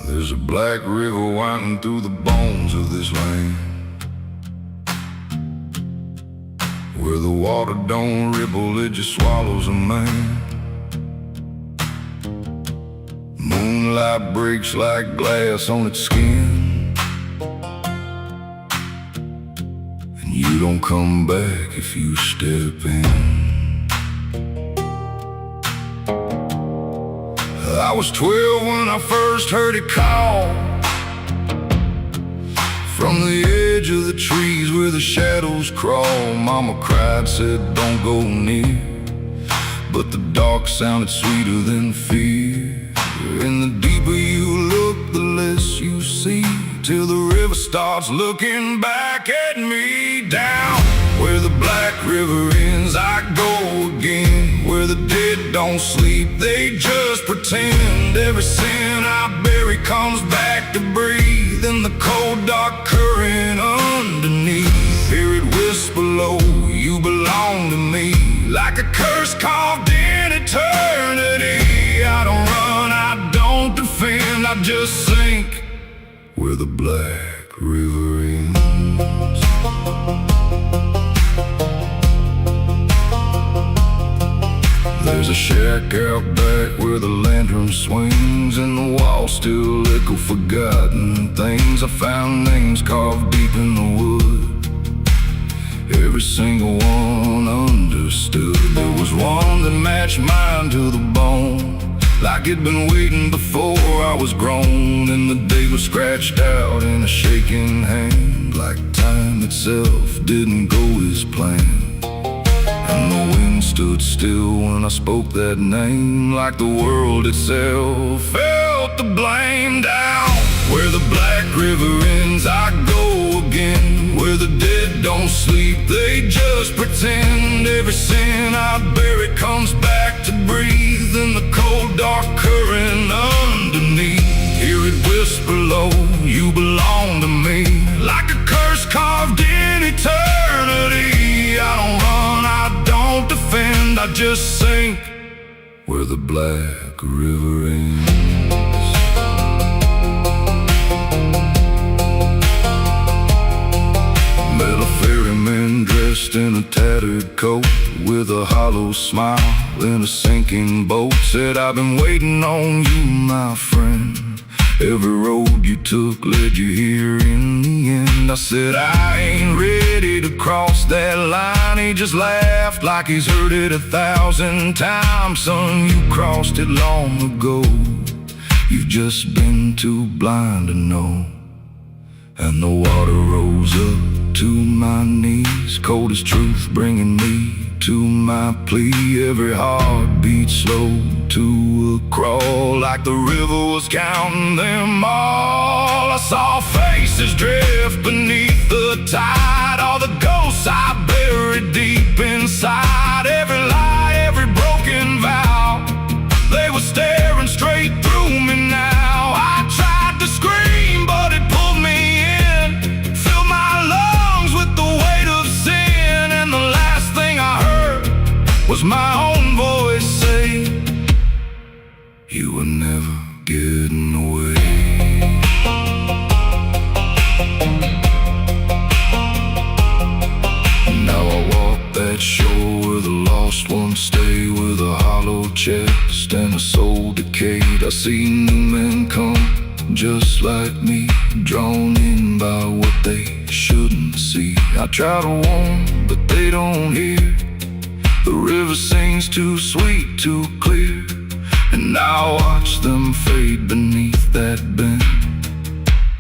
There's a black river winding through the bones of this land, where the water don't ripple, it just swallows a man. Moonlight breaks like glass on its skin, and you don't come back if you step in. I was 12 when I first heard it call, from the edge of the trees where the shadows crawl. Mama cried, said don't go near, but the dark sounded sweeter than fear. And the deeper you look, the less you see, till the river starts looking back at me. Down where the black river ends, I go again, where the dead don't sleep, they just pretend. Every sin I bury comes back to breathe in the cold dark current underneath. Hear it whisper low, you belong to me, like a curse carved in eternity. I don't run, I don't defend, I just sink where the black river ends. There's a shack out back where the lantern swings, and the walls still echo forgotten things. I found names carved deep in the wood, every single one understood. There was one that matched mine to the bone, like it'd been waiting before I was grown. And the day was scratched out in a shaking hand, like time itself didn't go as planned. And the wind stood still when I spoke that name, like the world itself felt the blame. Down where the black river ends, I go again, where the dead don't sleep, they just pretend. Every sin I bury comes back to breathe in the cold dark current underneath. Hear it whisper low, you belong to me, like a curse carved in eternity. I don't run, I don't defend, I just sink where the black river ends. Met a ferryman dressed in a tattered coat, with a hollow smile in a sinking boat. Said, I've been waiting on you, my friend. Every road you took led you here in the end. I said, I ain't ready to cross that line. He just laughed like he's heard it 1,000 times. Son, you crossed it long ago, you've just been too blind to know. And the water rose up to my knees, cold as truth, bringing me to my plea. Every heartbeat slow to a crawl, like the river was counting them all. I saw faces drift beneath the tide, all the ghosts I buried deep inside. Every lie, every broken vow, they were staring straight through me now. I tried to scream, but it pulled me in, filled my lungs with the weight of sin. And the last thing I heard was my own voice say, you were never getting away. Now I walk that shore where the lost ones stay, with a hollow chest and a soul decayed. I see new men come just like me, drawn in by what they shouldn't see. I try to warn, but they don't hear. The river sings too sweet, too clear, and I watch them fade beneath that bend,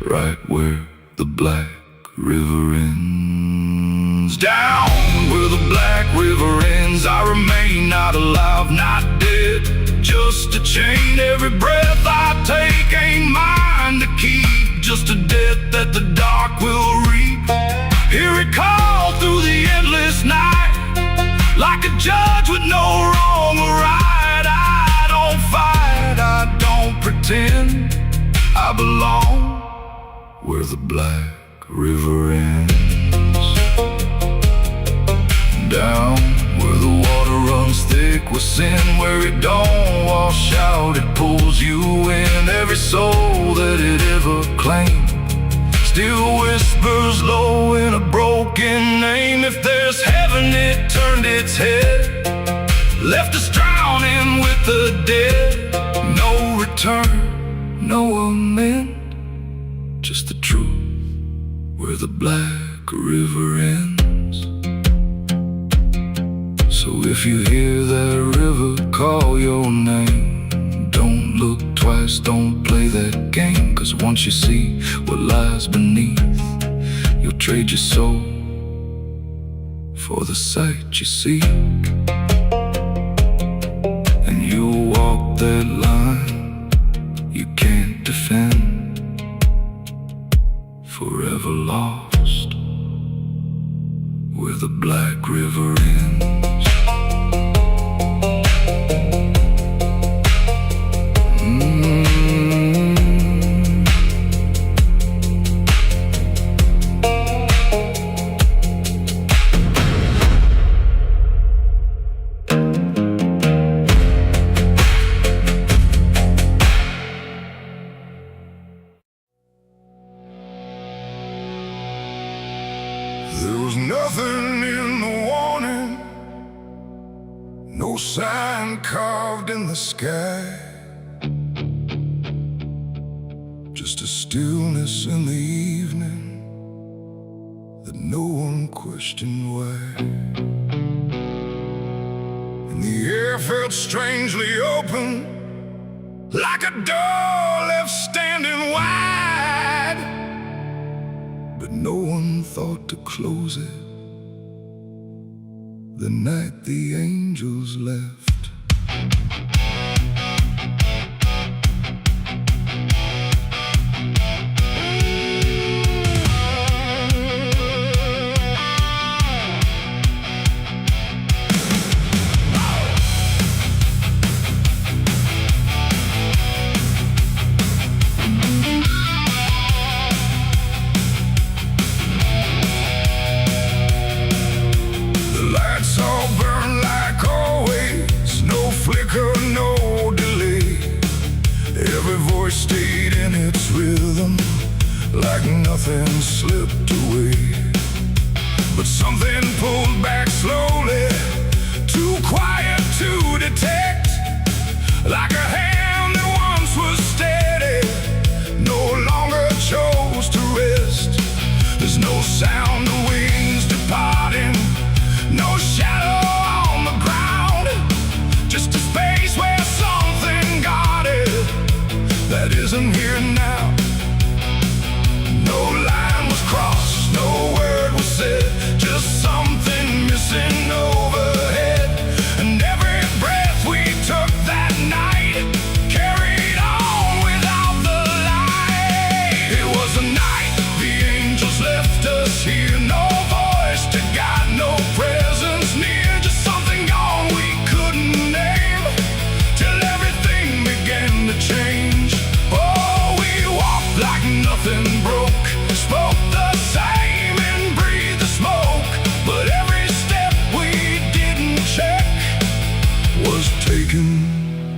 right where the black river ends. Down where the black river ends, I remain not alive, not dead, just a chain. Every breath I take ain't mine to keep, just a death that the dark will reap. Hear it call through the endless night, like a judge with no wrong or right. I don't fight, I don't pretend, I belong where the black river ends. Down where the water runs thick with sin, where it don't wash out, it pulls you in. Every soul that it ever claimed still whispers low in a broken name. If there's heaven, it turned its head, left us drowning with the dead. No return, no amend, just the truth where the black river ends. So if you hear that river call your name, don't look twice, don't play that game. 'Cause once you see what lies beneath, you'll trade your soul for the sight you seek. And you'll walk that line you can't defend, forever lost where the black river ends. There was nothing in the warning, no sign carved in the sky, just a stillness in the evening that no one questioned why. And the air felt strangely open, like a door left standing wide, but no one thought to close it the night the angels left. Stayed in its rhythm, like nothing slipped away. But something pulled back slowly, too quiet to detect, like a hand that once was steady, no longer chose to rest. There's no sound of wings departing, no shadow on the ground, just a space where something guarded that isn't here now. No line was crossed, no word was said, just something missing overhead. And every breath we took that night carried on without the light. It was the night the angels left us here, no voice to guide, no presence near, just something gone we couldn't name, till everything began to change. Like nothing broke, spoke the same and breathed the smoke, but every step we didn't check was taken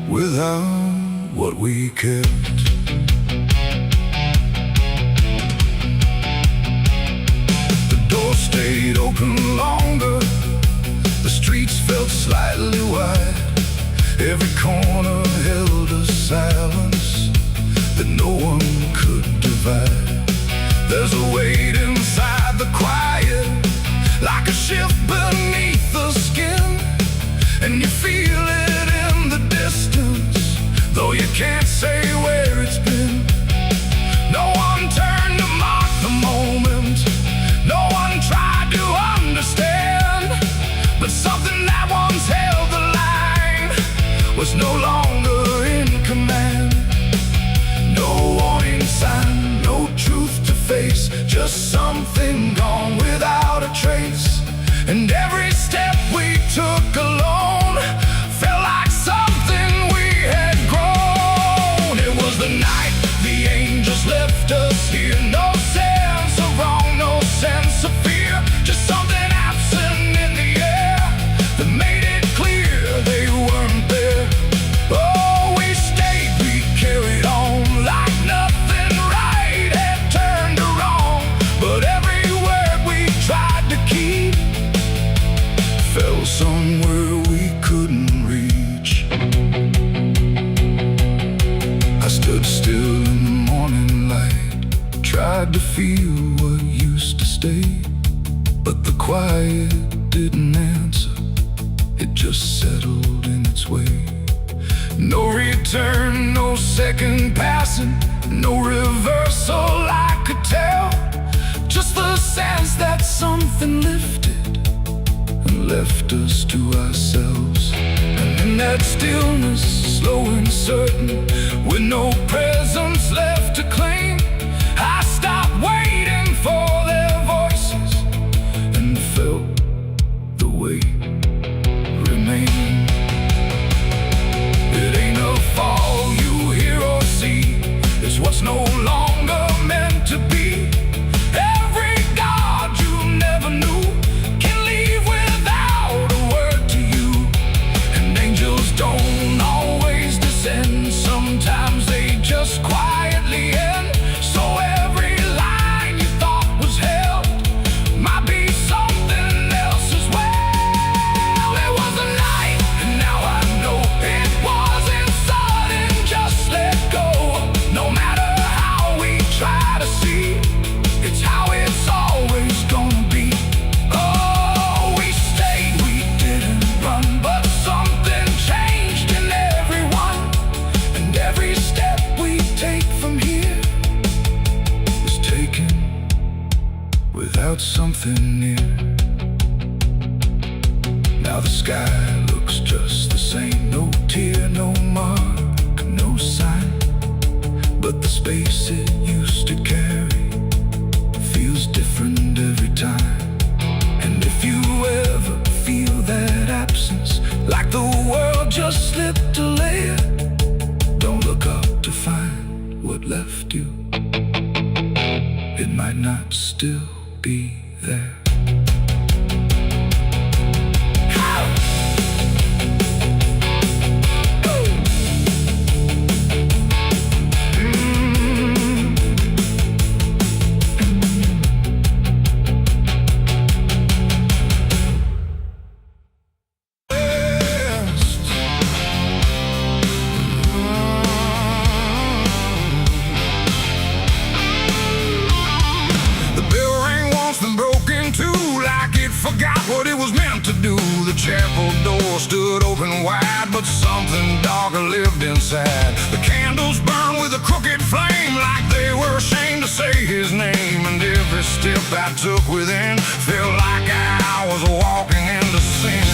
without what we kept. The door stayed open longer, the streets felt slightly wide, every corner held a silence that no one could divide. There's a weight inside the quiet, like a shift beneath the skin, and you feel it in the distance, though you can't say where it's been. No one turned to mark the moment, no one tried to understand, but something that once held the line was no longer in command. No warning sign, no truth to face, just something gone without a trace. And every step we took alone felt like something we had grown. It was the night the angels left us here, no sense of wrong, no sense of fear, feel what used to stay, but the quiet didn't answer. It just settled in its way. No return, no second passing, no reversal I could tell. Just the sense that something lifted and left us to ourselves. And in that stillness, slow and certain, with no presence left to claim, I stopped waiting for their voices and felt the weight remain. It ain't a fall you hear or see, it's what's no longer meant to be. Every God you never knew can leave without a word to you. And angels don't always descend, sometimes they just quietly end. So every line you thought was held might be something else as well. It was a night, and now I know it wasn't sudden, just let go. No matter how we try to see, it's how it's always gonna be. Oh, we stayed, we didn't run, but something changed in everyone. And every step we take from here is taken without something near. Now the sky looks just the same, no tear, no mark, no sign, but the space it used to carry feels different every time. And if you ever feel that absence, like the world just slipped a layer, don't look up to find what left you. It might not still be there. Forgot what it was meant to do. The chapel door stood open wide, but something darker lived inside. The candles burned with a crooked flame, like they were ashamed to say his name. And every step I took within felt like I was walking into sin.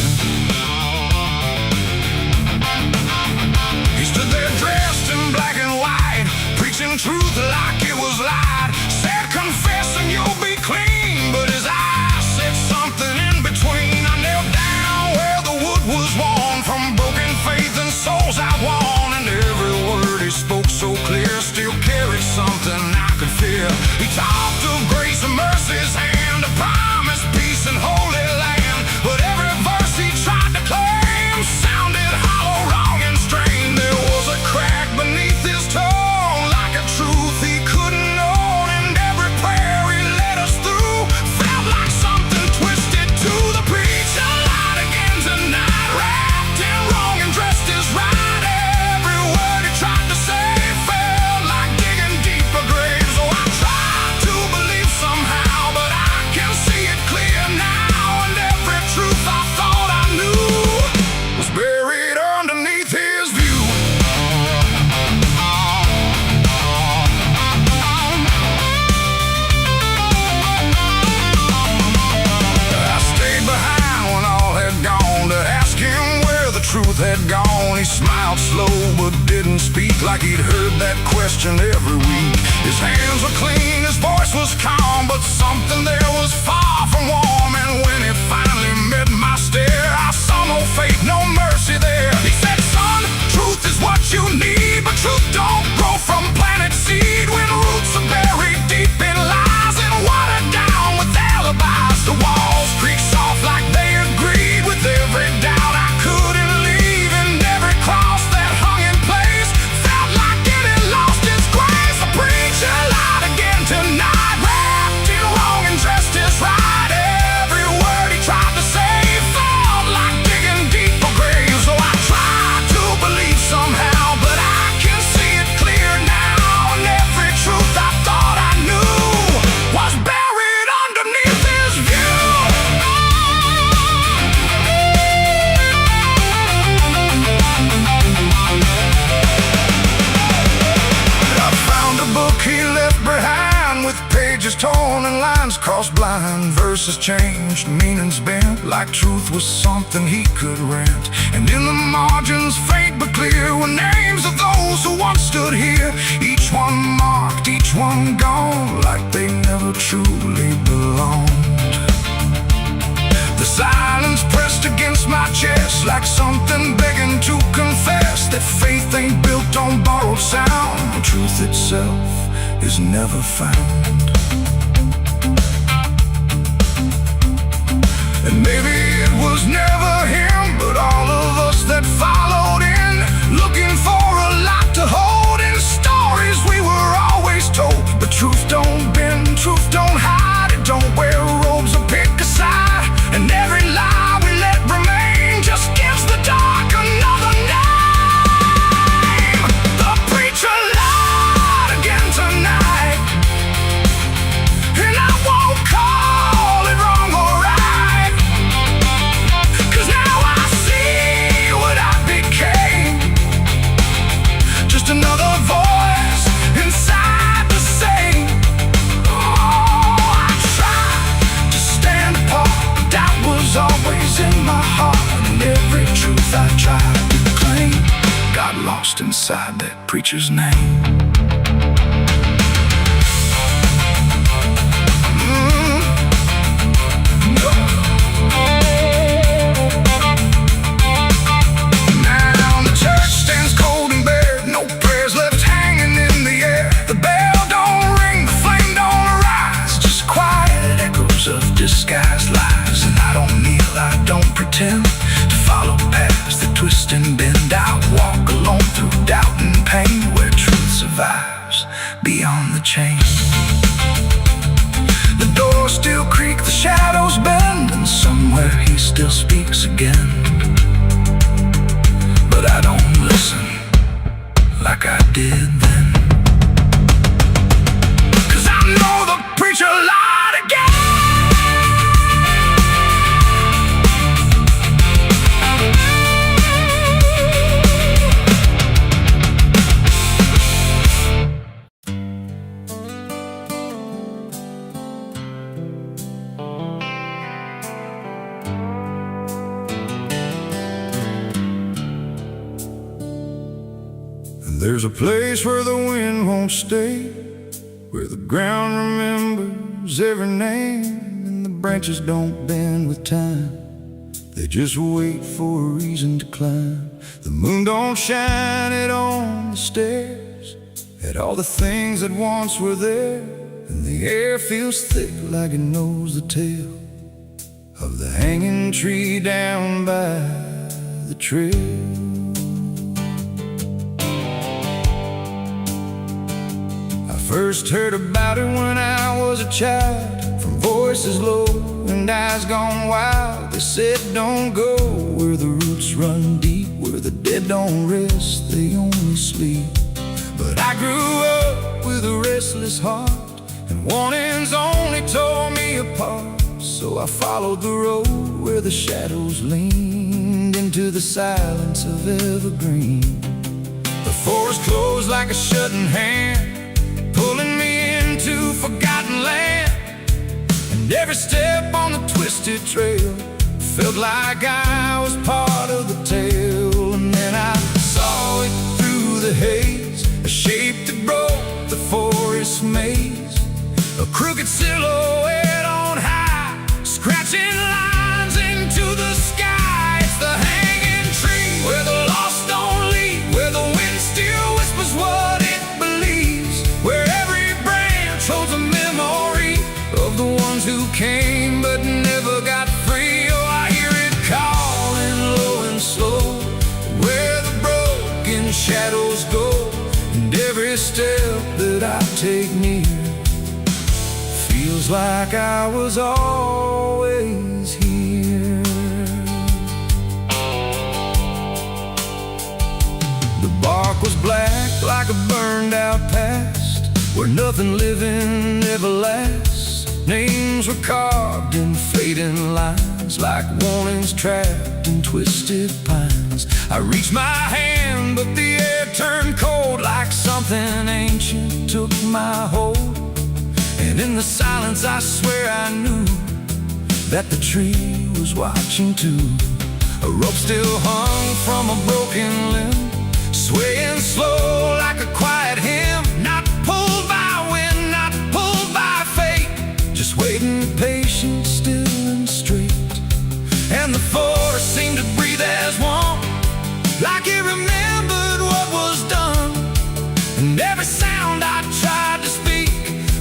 He stood there dressed in black and white, preaching truth like it was light. Said, confess and you'll be clean, but his eyes said something in between. I knelt down where the wood was worn from broken faith and souls I won. And every word he spoke so clear still carried something I could fear. He talked of grace and mercy's hand, a promise, peace and holy land. But every verse he tried to claim sounded hollow, wrong and strained. There was a crack beneath his tongue, like a truth he couldn't own. And every prayer he led us through felt like something twisted to the preacher. Light again tonight, wrapped in wrong and dressed as right. Every word he tried to say felt like digging deeper graves. So I tried to believe somehow, but I can see it clear now. And every truth I thought I knew was buried underneath his view. I stayed behind when all had gone to ask him where the truth had gone. He smiled slow but didn't speak, like he'd heard that question every week. His hands were clean, his voice was calm, but something there was far from warm. And when he finally met my stare, I saw no faith, no mercy there. He said, son, truth is what you need, but truth don't grow from planted seed. When roots are buried deep in lies and watered down with alibis, the walls creak soft like they agreed with every doubt I couldn't leave. And every cross that hung in place felt like it had lost its grace. The preacher lied again tonight, wrapped in wrong and dressed as right. and lines crossed blind, verses changed, meanings bent, like truth was something he could rent. And in the margins, faint but clear, were names of those who once stood here. Each one marked, each one gone, like they never truly belonged. The silence pressed against my chest, like something begging to confess that faith ain't built on borrowed sound. The truth itself is never found. And maybe it was never him, but all of us that followed in, looking for a lot to hold in stories we were always told. But truth don't bend, truth don't hide, it don't wear robes or pick a side. And every lie we let remain just gives the dark another name. The preacher lied again tonight, and I won't call it wrong or right, 'cause now I see what I became, just another voice inside the same. Oh, I tried to stand apart, that was always in my heart, and every truth I tried to claim got lost inside that preacher's name. Now the church stands cold and bare, no prayers left hanging in the air. The bell don't ring, the flame don't rise, just quiet echoes of disguised lies. And I don't kneel, I don't pretend to follow paths that twist and bend. I walk alone through doubt and pain, where truth survives beyond the chain. The doors still creak, the shadows bend, and somewhere he still speaks again. But I don't listen like I did then, 'cause I know the preacher lied again. There's a place where the wind won't stay, where the ground remembers every name, and the branches don't bend with time, they just wait for a reason to climb. The moon don't shine it on the stairs, at all the things that once were there, and the air feels thick like it knows the tale of the hanging tree down by the trail. First heard about it when I was a child, from voices low and eyes gone wild. They said don't go where the roots run deep, where the dead don't rest, they only sleep. But I grew up with a restless heart, and warnings only tore me apart. So I followed the road where the shadows leaned into the silence of evergreen. The forest closed like a shutting hand, pulling me into forgotten land. And every step on the twisted trail felt like I was part of the tale. And then I saw it through the haze, a shape that broke the forest maze, a crooked silhouette on high, scratching lines into the sky. It's the hanging tree where the lost don't leave, where the wind still whispers what it believes, where every branch holds a memory of the ones who came but never got free. Oh, I hear it calling low and slow, where the broken shadows go, and every step that I take near feels like I was always here. The bark was black like a burned out past, where nothing living ever lasts. Names were carved in fading lines, like warnings trapped in twisted pines. I reached my hand, but the air turned cold, like something ancient took my hold. And in the silence I swear I knew that the tree was watching too. A rope still hung from a broken limb, swaying slow like a quiet hymn. Not pulled by wind, not pulled by fate, just waiting patient, still and straight. And the forest seemed to breathe as one, like it remembered what was done. And every sound I tried to speak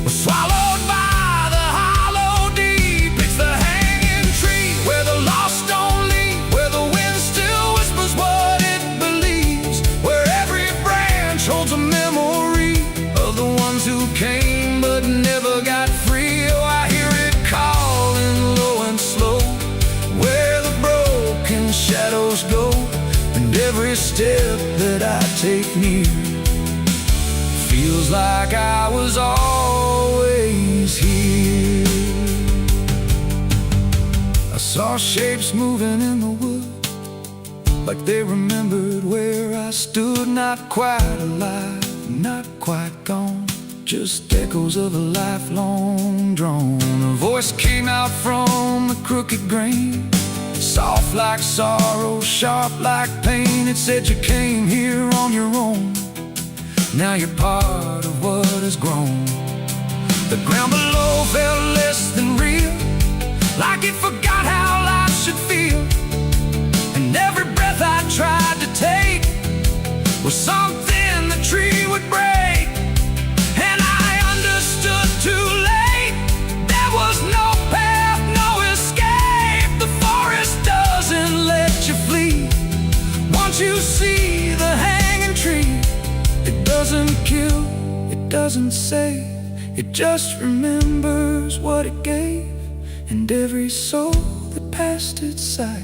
was swallowed by the hollow deep. It's the hanging tree where the lost don't leave, where the wind still whispers what it believes, where every branch holds a memory of the ones who came but never got free. Oh, I hear it calling low and slow, where the broken shadows go, and every step that I take near feels like I was always here. I saw shapes moving in the wood, like they remembered where I stood. Not quite alive, not quite gone, just echoes of a lifelong drone. A voice came out from the crooked grain, soft like sorrow, sharp like pain. It said you came here on your own, now you're part of what has grown. The ground below felt less than real, like it forgot how life should feel. And every breath I tried to take was something the tree would break. And I understood too late, there was no path, no escape. The forest doesn't let you flee. Once you see the hanging tree, it doesn't kill, it doesn't save, it just remembers what it gave. And every soul that passed its sight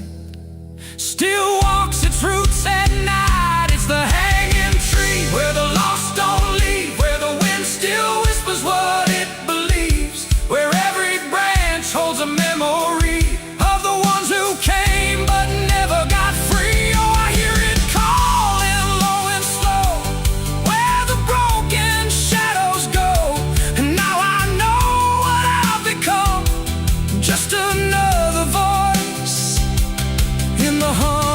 still walks its roots at night. It's the hanging tree where the lost don't leave, where the wind still whispers what it believes, where every branch holds a memory of the ones who came but never got free. Oh, I hear it calling low and slow, where the broken shadows go. And now I know what I've become, just another voice in the hum.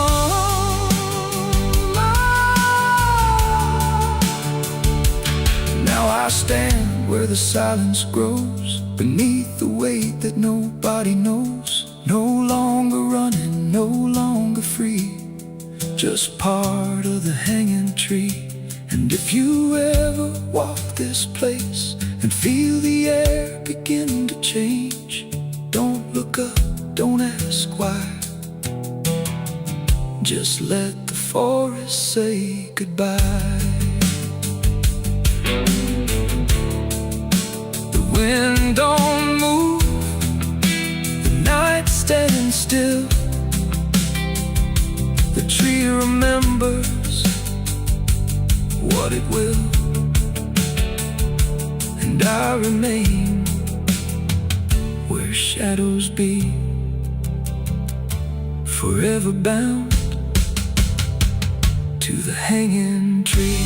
Now I stand where the silence grows, beneath the weight that nobody knows. No longer running, no longer free, just part of the hanging tree. And if you ever walk this place and feel the air begin to change, don't look up, don't ask why, just let the forest say goodbye. The wind don't move, the night's standing still, the tree remembers what it will, and I remain where shadows be, forever bound to the hanging tree.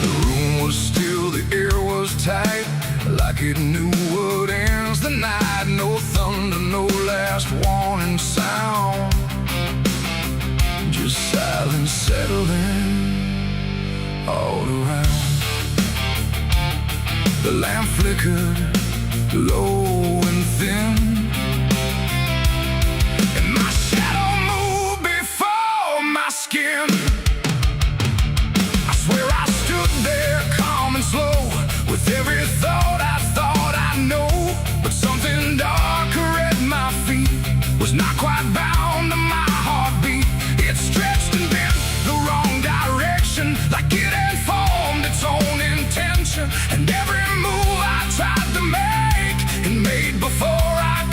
The room was still, the air was tight, like it knew what ends the night. No thunder, no last warning sound, just silence settling all around. The lamp flickered low and thin, and my shadow moved before my skin. I swear I stood there calm and slow, with every thought I know. But something darker at my feet was not quite bound to my heartbeat. It stretched and bent the wrong direction, like it had formed its own intention. And every move I tried to make, it made before I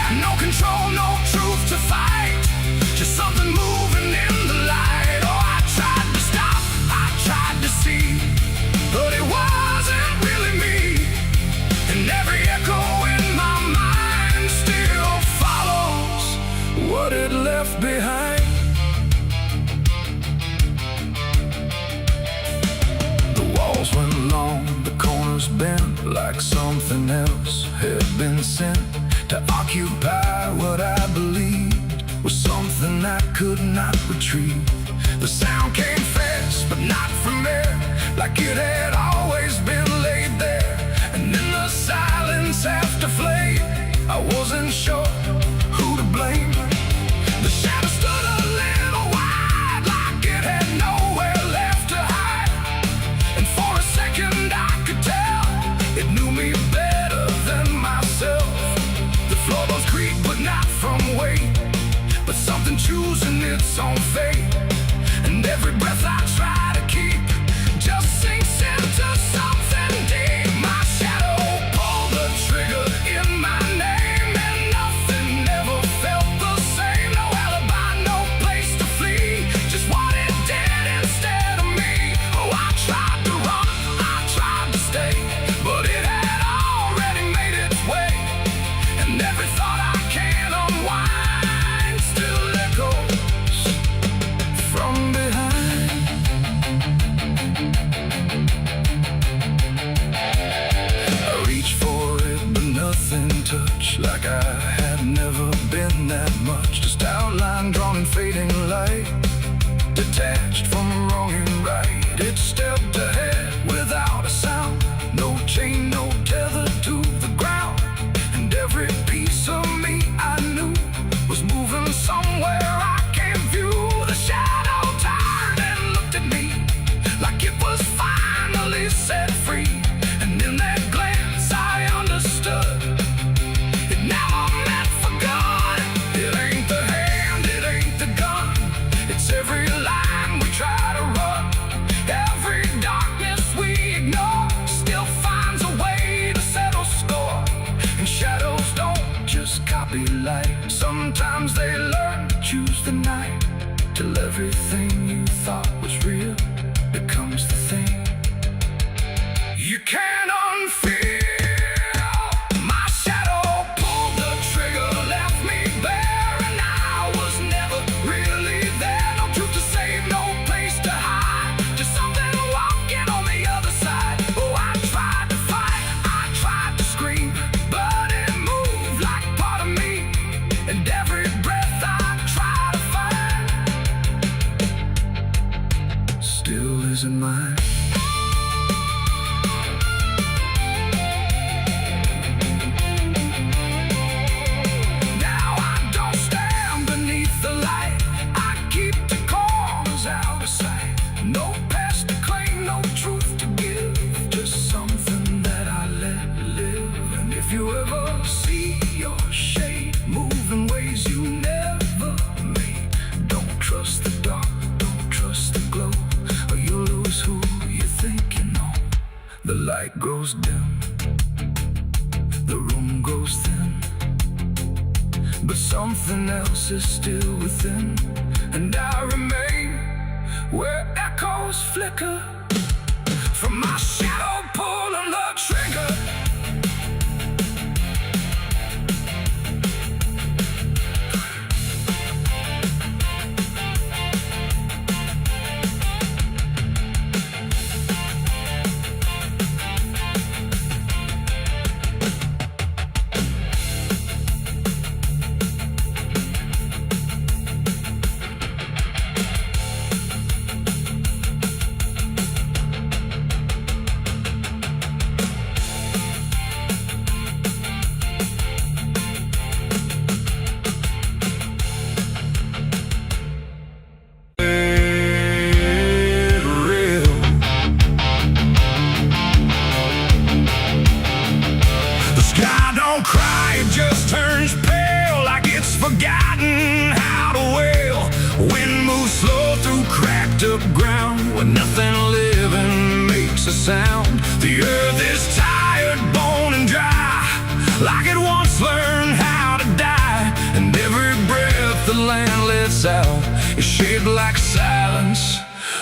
No control, no truth to fight, just something moving in the light. Oh, I tried to stop, I tried to see, but it wasn't really me. And every echo in my mind still follows what it left behind. The walls went long, the corners bent, like something else had been sent to occupy what I believed was something I could not retrieve. The sound came fast, but not from there, like it had always been laid there. And in the silence after flame, I wasn't sure who to blame. The shadow stood a little wide, like it had nowhere left to hide. And for a second I could tell it knew me better than myself. The floorboards creak, but not from weight, but something choosing its own fate. And every breath I try to keep just sinks into something deep. My shadow pulled the trigger in my name, and nothing ever felt the same. No alibi, no place to flee, just what it did instead of me. Oh, I tried to run, I tried to stay, but it had already made its way. And every thought I can't unwind still echoes from behind. I reached for it, but nothing touched, like I had never been that much. Just outline drawn in fading light, detached from wrong and right. It stepped ahead without a sound, no chain, no tether to the ground. And every piece of me I knew was moving somewhere I can't view. The shadow turned and looked at me like it was finally set free. And in that glance I understood it never meant for good. It ain't the hand, it ain't the gun, it's every line we try to run. Every darkness we ignore still finds a way to settle score. And shadows don't just copy light, sometimes they learn to choose the night, till everything you thought was real becomes the thing you can't unfeel. My shadow pulled the trigger, left me bare, and I was never really there. No truth to save, no place to hide, just something walking on the other side. Oh, I tried to fight, I tried to scream, but it moved like part of me. And every breath I try to find still isn't mine. Now I don't stand beneath the light, I keep the corners out of sight. No past to claim, no truth to give, just something that I let live. And if you ever see your shade move in ways you never made, don't trust the dark, don't trust the glow, or you'll lose who you think you know. The light grows dim, the room goes thin, but something else is still within. And I remain where echoes flicker from my shadow pulling the trigger. forgotten how to wail. Wind moves slow through cracked up ground where nothing living makes a sound. The earth is tired, bone and dry, like it once learned how to die. lets out is shaped like silence,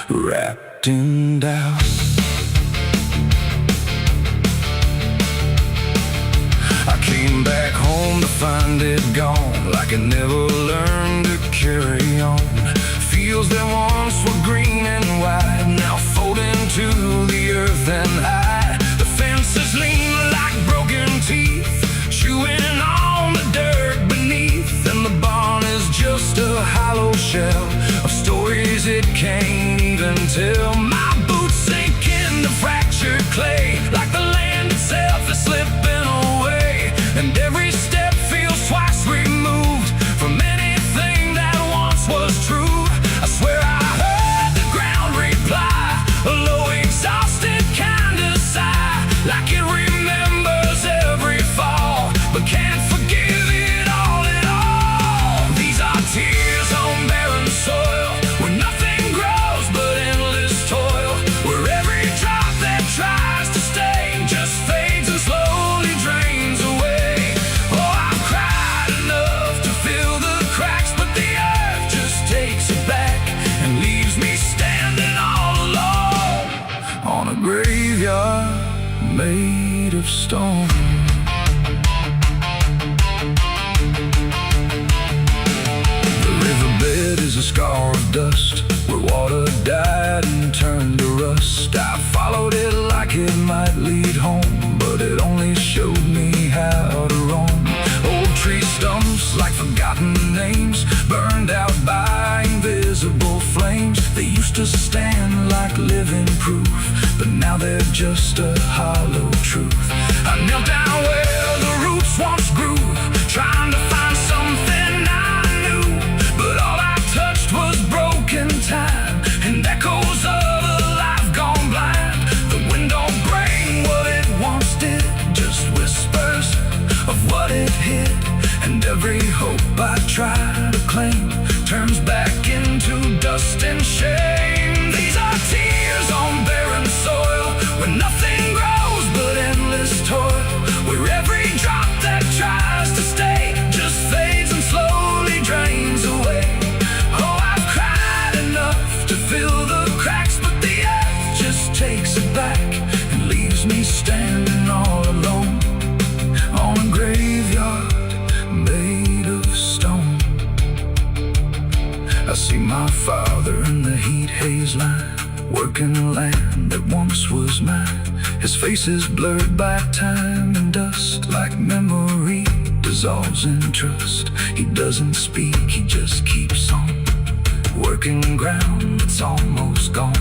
wrapped in doubt. I came back home to find it gone, like I never learned to carry on. Fields that once were green and wide, now fold into the earth and hide. The fences lean like broken teeth, chewing on the dirt beneath. And the barn is just a hollow shell of stories it can't even tell. My boots sink into fractured clay, like the land itself is slipping away. And every step feels twice removed from anything that once was true. I swear I heard the ground reply, a low exhausted kind of sigh, like it remembers every fall, but can't forgive it all at all. These are tears on barren soil, where nothing grows but endless toil, where every drop that tries to stay just fades and slowly drains away. Oh, I've cried enough to fill the cracks, but the earth just takes it back and leaves me standing all alone on a graveyard made of stone. The riverbed is a scar of dust, where water died and turned to rust. I followed it like it might lead home, but it only showed me how to roam. Old tree stumps like forgotten names, burned out by invisible flames. They used to stand like living proof, but now they're just a hollow truth. I knelt down where the roots once grew, trying to find something I knew, but all I touched was broken time and echoes of a life gone blind. The wind don't bring what it once did, just whispers of what it hid. And every hope I try to claim turns back into dust and shame. These are tears on barren soil, where nothing grows but endless toil, where every drop that tries to stay just fades and slowly drains away. Oh, I've cried enough to fill the cracks, but the earth just takes it back and leaves me standing all alone on a graveyard made of stone. I see my father in the heat haze line, working land that once was mine. His face is blurred by time and dust, like memory dissolves in trust. He doesn't speak, he just keeps on working ground that's almost gone.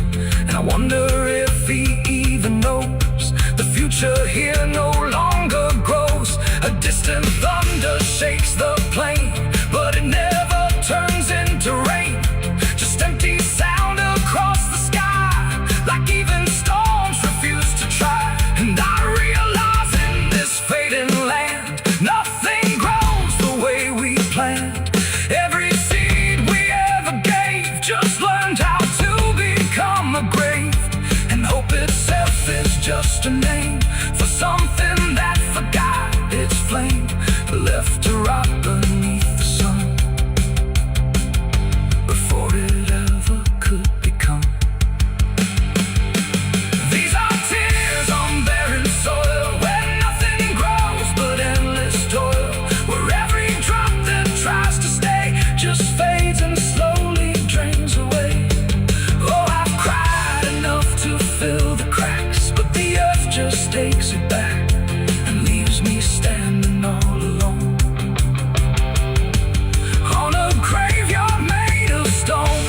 And I wonder if he even knows the future here no longer grows. A distant thunder shakes the plain, but it never turns into rain. Just empty sound across the sky, like even storms refuse to try. And I realize in this fading land, nothing grows the way we planned. Every seed we ever gave just learned how to become a grave. And hope itself is just a name for something that forgot its flame, left to rot beneath the sun before it ever could become. These are tears on barren soil, where nothing grows but endless toil, where every drop that tries to stay just fades and slowly drains away. Oh, I've cried enough to fill the cracks, but the earth just takes it back and leaves me standing all alone on a graveyard made of stone.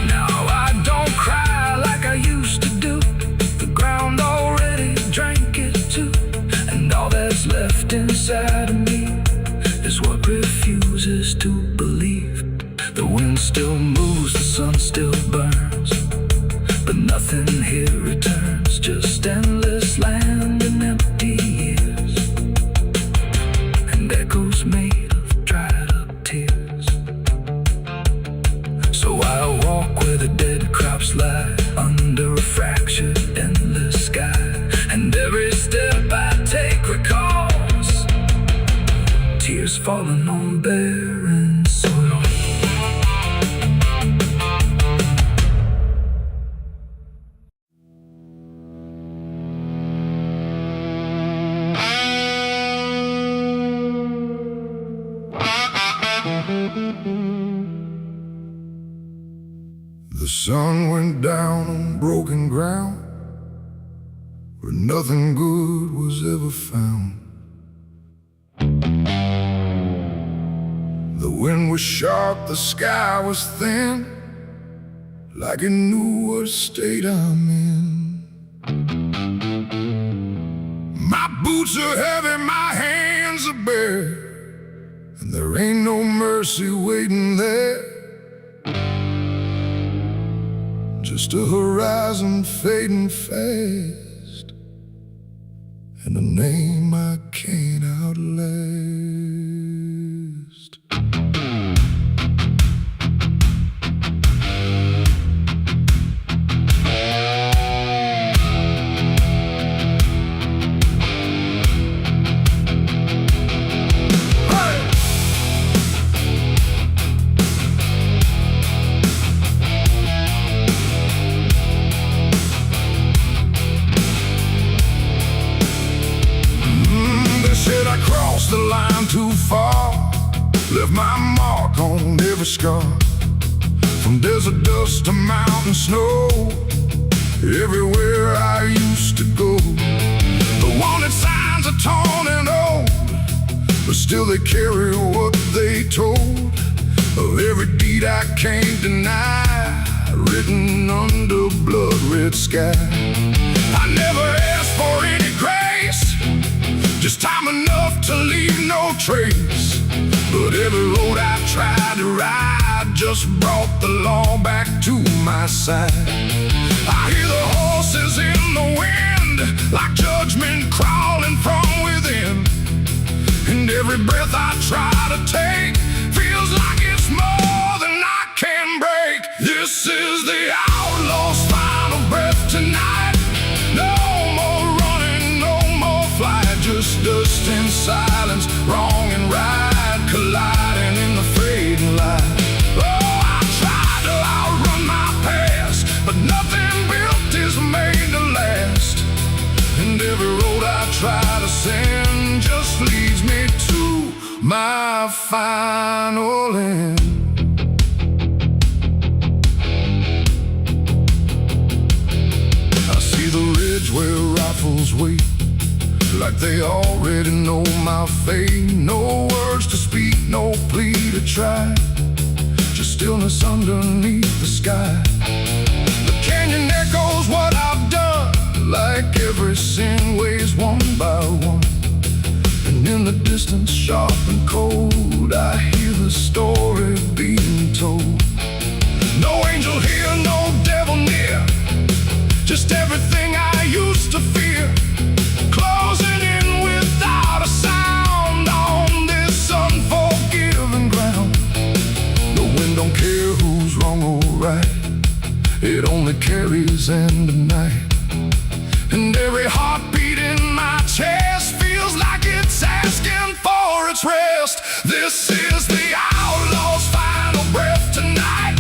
Now I don't cry like I used to do, the ground already drank it too. And all that's left inside of me is what refuses to believe. The wind still moves, the sun still burns, but nothing here returns, just endless land and empty years, and echoes made of dried up tears. So I walk where the dead crops lie, under a fractured endless sky. And every step I take recalls is falling on barren soil. The sun went down on broken ground where nothing good was ever found. The wind was sharp, the sky was thin, like it knew what state I'm in. My boots are heavy, my hands are bare, and there ain't no mercy waiting there. Just a horizon fading fast, and a name I can't outlast. The line too far, left my mark on every scar. From desert dust to mountain snow, everywhere I used to go. The wanted signs are torn and old, but still they carry what they told of every deed I can't deny, written under blood-red sky. I never asked for any grace, just time enough to leave no trace. But every road I tried to ride just brought the law back to my side. I hear the horses in the wind, like judgment crawling from within. And every breath I try to take feels like it's more than I can break. This is the outlaw's final breath tonight. No more running, no more flight, just dust and silence, wrong and right, colliding in the fading light. Oh, I tried to outrun my past, but nothing built is made to last. And every road I try to send just leads me to my final end. I see the ridge where rifles wait, like they already know my fate. No words to speak, no plea to try, just stillness underneath the sky. The canyon echoes what I've done, like every sin weighs one by one. And in the distance, sharp and cold, I hear the story being told. No angel here, no devil near, just everything I used to fear, closing in without a sound on this unforgiving ground. The wind don't care who's wrong or right, it only carries end of night. And every heartbeat in my chest feels like it's asking for its rest. This is the outlaw's final breath tonight.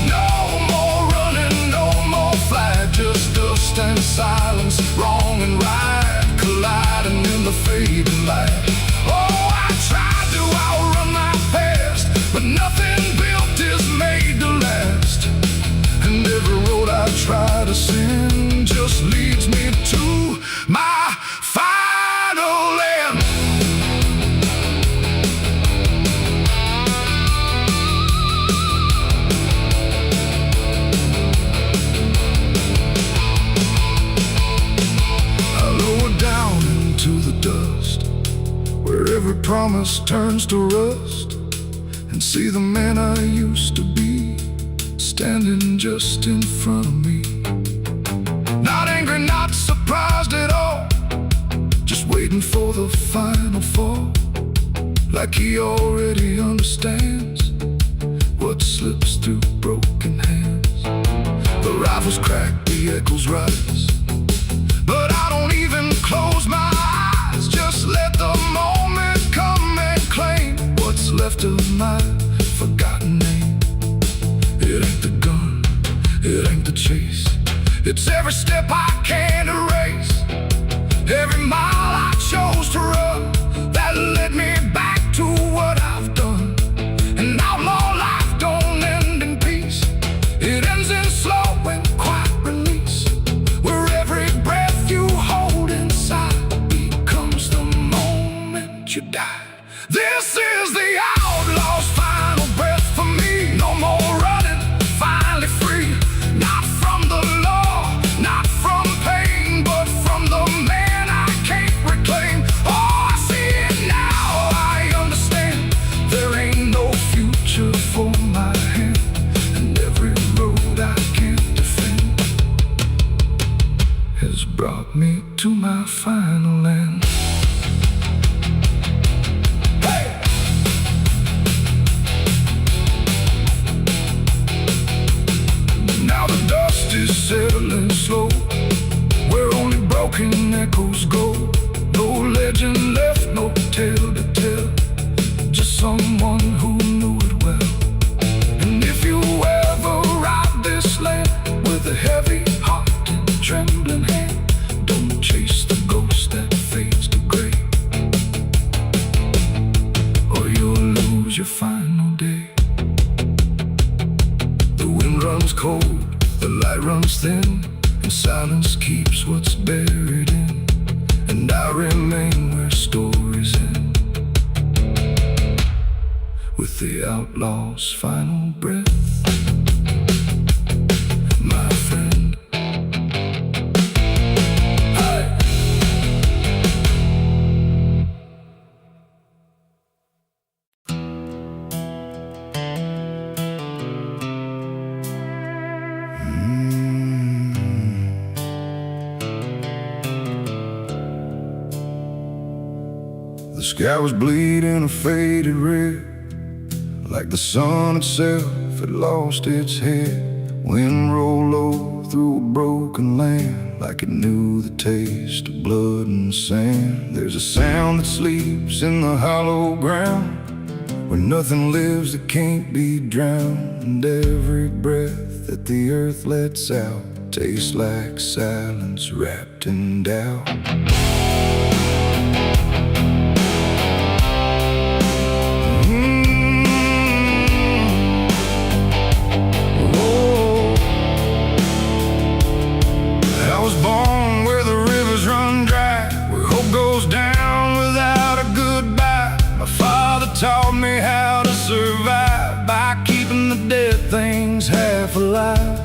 No more running, no more flight, just dust and silence, wrong and right, colliding in the fading light. Oh, I tried to outrun my past, but nothing built is made to last. And every road I try to send just leads me to my final end. I lower down into the dust, where every promise turns to rust, and see the man I used to be standing just in front of me. Not angry, not surprised at all, just waiting for the final fall, like he already understands what slips through broken hands. The rifles crack, the echoes rise, but I don't even close my eyes, just let the moment come and claim but you died. This is the outlaw's final breath for me. No more running, finally free. Not from the law, not from pain, but from the man I can't reclaim. Oh, I see it now, I understand. There ain't no future for my hand, and every road I can't defend has brought me to my final end. Is settling slow, where only broken echoes go. No legend left, no tale to tell, just someone who knew it well. And if you ever ride this land with a heavy heart and trembling hand, don't chase the ghost that fades to gray, or you'll lose your final day. The wind runs cold, the light runs thin, and silence keeps what's buried in. And I remain where stories end, with the outlaw's final breath, my friend. Hi. The sky was bleeding a faded red, like the sun itself had lost its head. Wind rolled low through a broken land, like it knew the taste of blood and sand. There's a sound that sleeps in the hollow ground, where nothing lives that can't be drowned. And every breath that the earth lets out tastes like silence wrapped in doubt. Taught me how to survive by keeping the dead things half alive.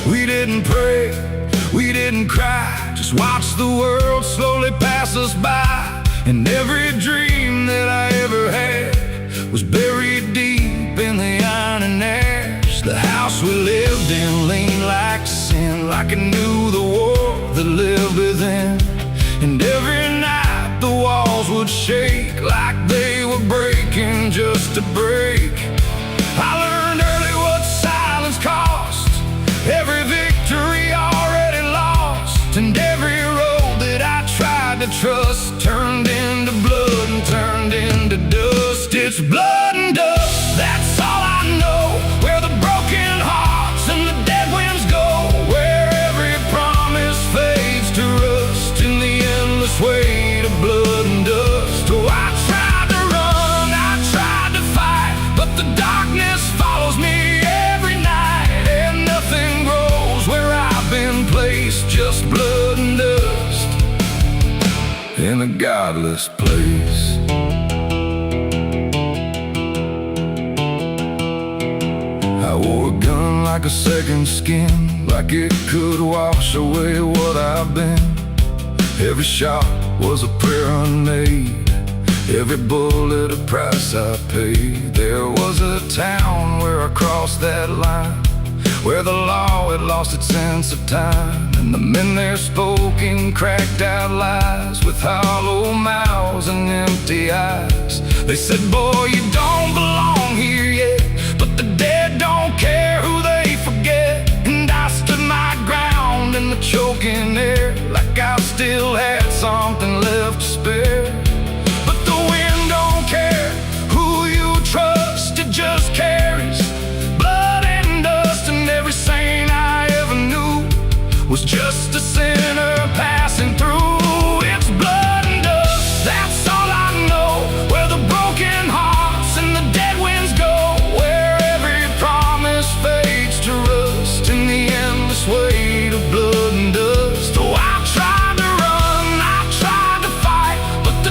We didn't pray, we didn't cry, just watch the world slowly pass us by. And every dream that I ever had was buried deep in the iron and ash. The house we lived in leaned like sin, like it knew the war that lived within. And every night the walls would shake like they were breaking just to break. I learned early what silence cost, every victory already lost. And every road that I tried to trust turned into blood and turned into dust. It's blood and dust, that's all I know. Where the broken hearts and the dead winds go, where every promise fades to rust in the endless weight of blood and dust. Oh, I tried to run, I tried to fight, but the darkness follows me every night. And nothing grows where I've been placed, just blood and dust in a godless place. I wore a gun like a second skin, like it could wash away what I've been. Every shot was a prayer unmade, every bullet a price I paid. There was a town where I crossed that line, where the law had lost its sense of time. And the men there spoke in cracked out lies, with hollow mouths and empty eyes. They said, boy, you don't belong here yet, but the dead don't care who they forget. And I stood my ground in the choking air, like I still had something left to spare. But the wind don't care who you trust, it just carries blood and dust. And every saint I ever knew was just a sinner passing through. It's blood and dust, that's all I know. Where the broken hearts and the dead winds go, where every promise fades to rust in the endless weight of blood and dust. Oh, I tried to run, I tried to fight, but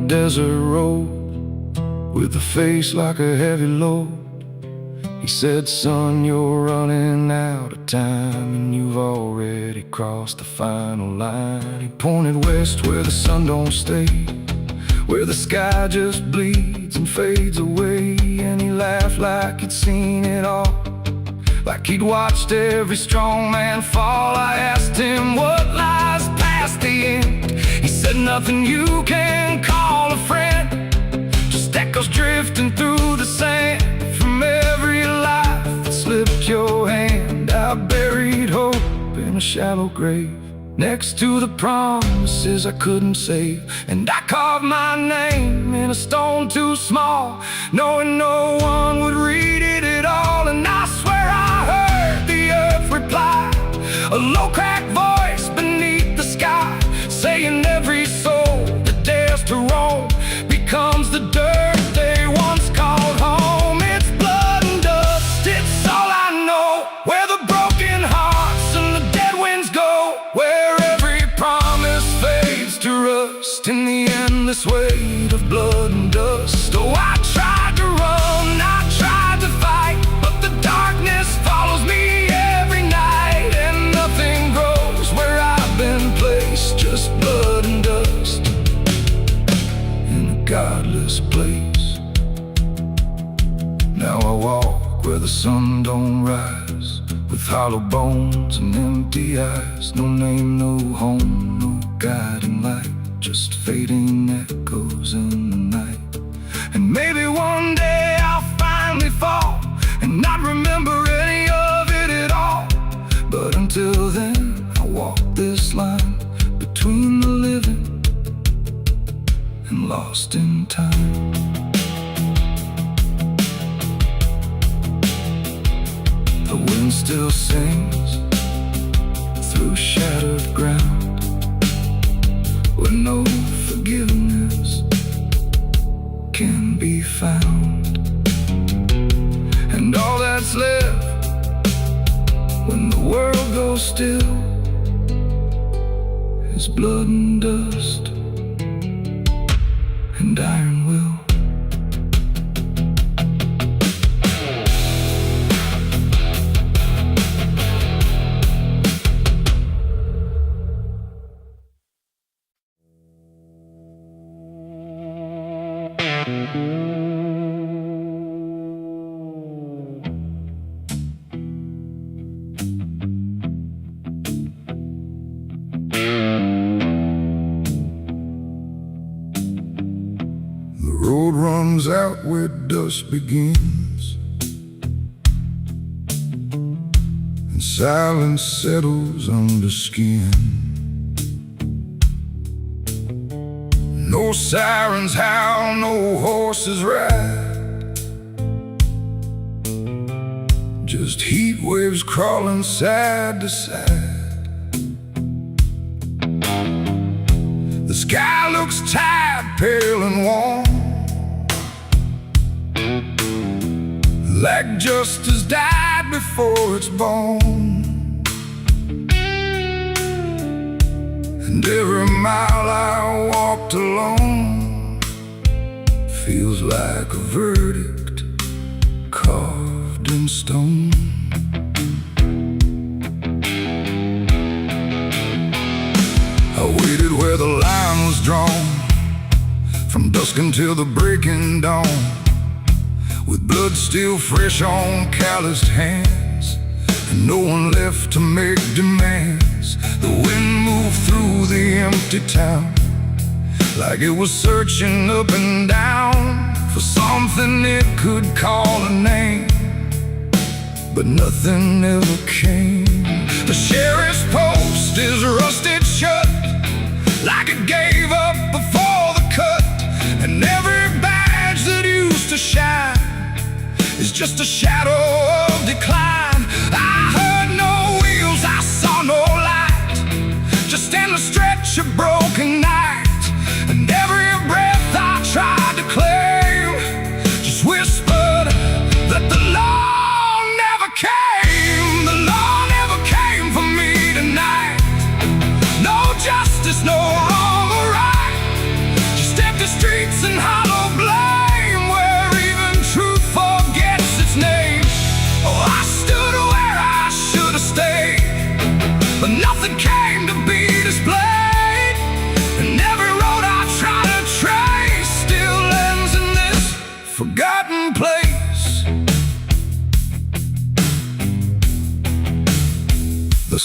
desert road with a face like a heavy load. He said, son, you're running out of time, and you've already crossed the final line. He pointed west where the sun don't stay, where the sky just bleeds and fades away. And he laughed like he'd seen it all, like he'd watched every strong man fall. I asked him what lies past the end. He said, nothing you can call a friend, just echoes drifting through the sand from every life that slipped your hand. I buried hope in a shallow grave next to the promises I couldn't save, and I carved my name in a stone too small, knowing no one would read it at all. And I swear I heard the earth reply, a low cracked voice beneath the sky, saying every soul that dares to roam becomes the dirt they once called home. It's blood and dust, it's all I know, where the broken hearts and the dead winds go, where every promise fades to rust in the endless weight of blood and dust. Oh, I tried to run, I tried to fight, but the darkness follows me every night, and nothing grows where I've been placed, just blood and dust in a godless place. Now I walk where the sun don't rise, with hollow bones and empty eyes. No name, no home, no guiding light, just fading echoes in the night. And maybe one day I'll finally fall and not remember any of it at all. But until then, I walk this line between the living and lost in time. The wind still sings through shattered ground, where no forgiveness can be found. And all that's left when the world goes still is blood and dust and iron will. The road runs out where dust begins, and silence settles under skin. No sirens howl, no horses ride, just heat waves crawling side to side. The sky looks tired, pale and warm, like justice died before it's born. And every mile I walked alone feels like a verdict carved in stone. I waited where the line was drawn, from dusk until the breaking dawn, with blood still fresh on calloused hands, and no one left to make demands. The wind moved through the empty town, like it was searching up and down for something it could call a name, but nothing ever came. The sheriff's post is rusted shut, like it gave up before the cut, and every badge that used to shine is just a shadow of decline. I heard no wheels, I saw no light, just endless stretch of broken night. And every breath I tried to claim just whispered that the law never came. The law never came for me tonight. No justice, no wrong or right, just empty streets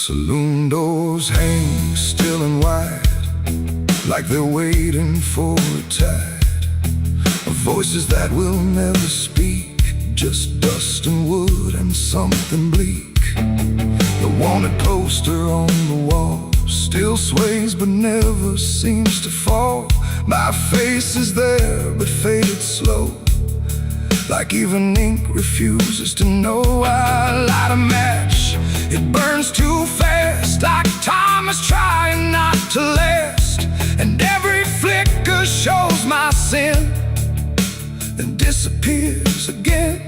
Saloon doors hang still and wide, like they're waiting for a tide of voices that will never speak, just dust and wood and something bleak. The wanted poster on the wall still sways but never seems to fall. My face is there but faded slow, like even ink refuses to know. I light a match, it burns too fast, like time is trying not to last. And every flicker shows my sin, then disappears again.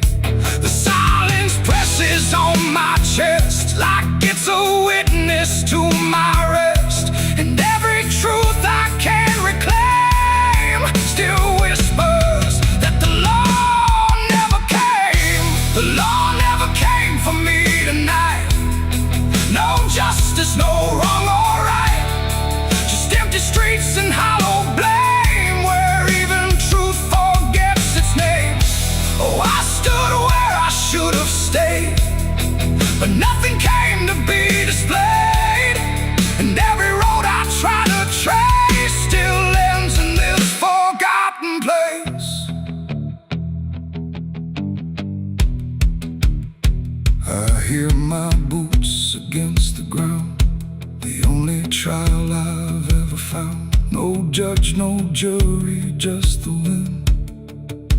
The silence presses on my chest, like it's a witness to my rest. And every truth I can't reclaim still whispers that the law never came. The law never came for me tonight. No justice, no wrong or right, just empty streets and hollow blame, where even truth forgets its name. Oh, I stood where I should have stayed, but nothing came to be displayed. And every road I try to trace still ends in this forgotten place. I hear my boots against the ground, the only trial I've ever found. No judge, no jury, just the wind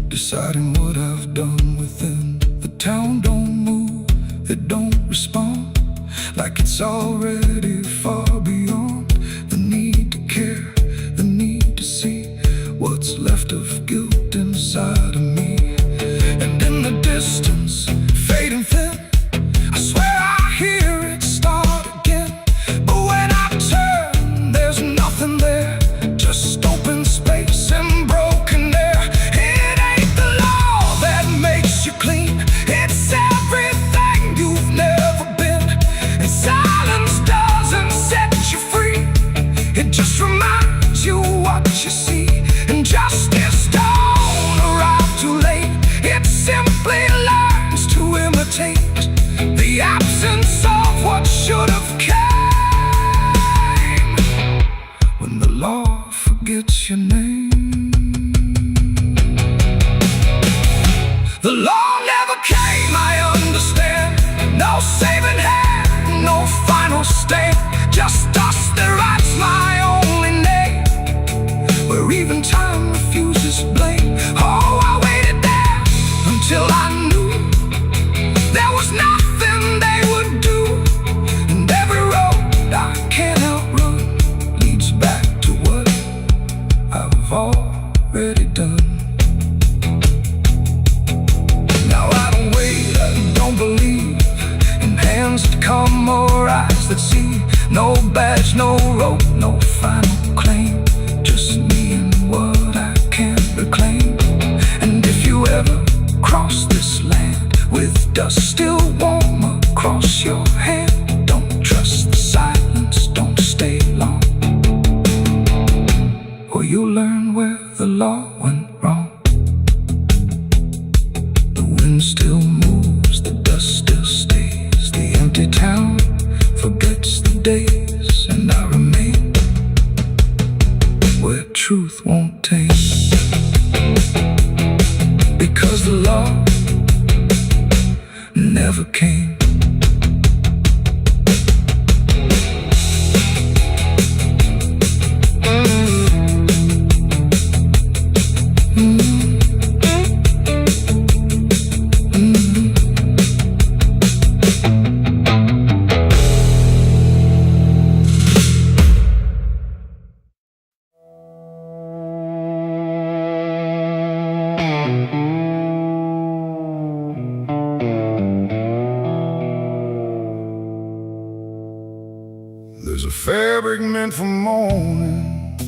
deciding what I've done within. The town don't move, it don't respond, like it's already far beyond the need to care, the need to see what's left of guilt inside of me. And in the distance, fading thin, I swear I hear it start again. But when I turn, there's nothing there, just open space and broken air. It ain't the law that makes you clean, it's everything you've never been. And silence doesn't set you free, it just reminds you what you see. And justice don't arrive too late, it simply learns to imitate the absence of what should have came. When the law forgets your name. The law never came, I understand. No saving hand, no final stand, just dust that writes my only name, where even time refuses blame. Oh, I waited there until I knew there was nothing they would do. And every road I can't outrun leads back to what I've already done. Now I don't wait, I don't believe in hands that come or eyes that see. No badge, no rope, no final claim, just me and what I can't reclaim. And if you ever cross this land with dust still warm across your hand, don't trust the silence, don't stay long, or you'll learn where the law went wrong. The wind still moves, the dust still stays, the empty town forgets the days, and I remain where truth won't taste, because the law never came. There's a fabric meant for mourning,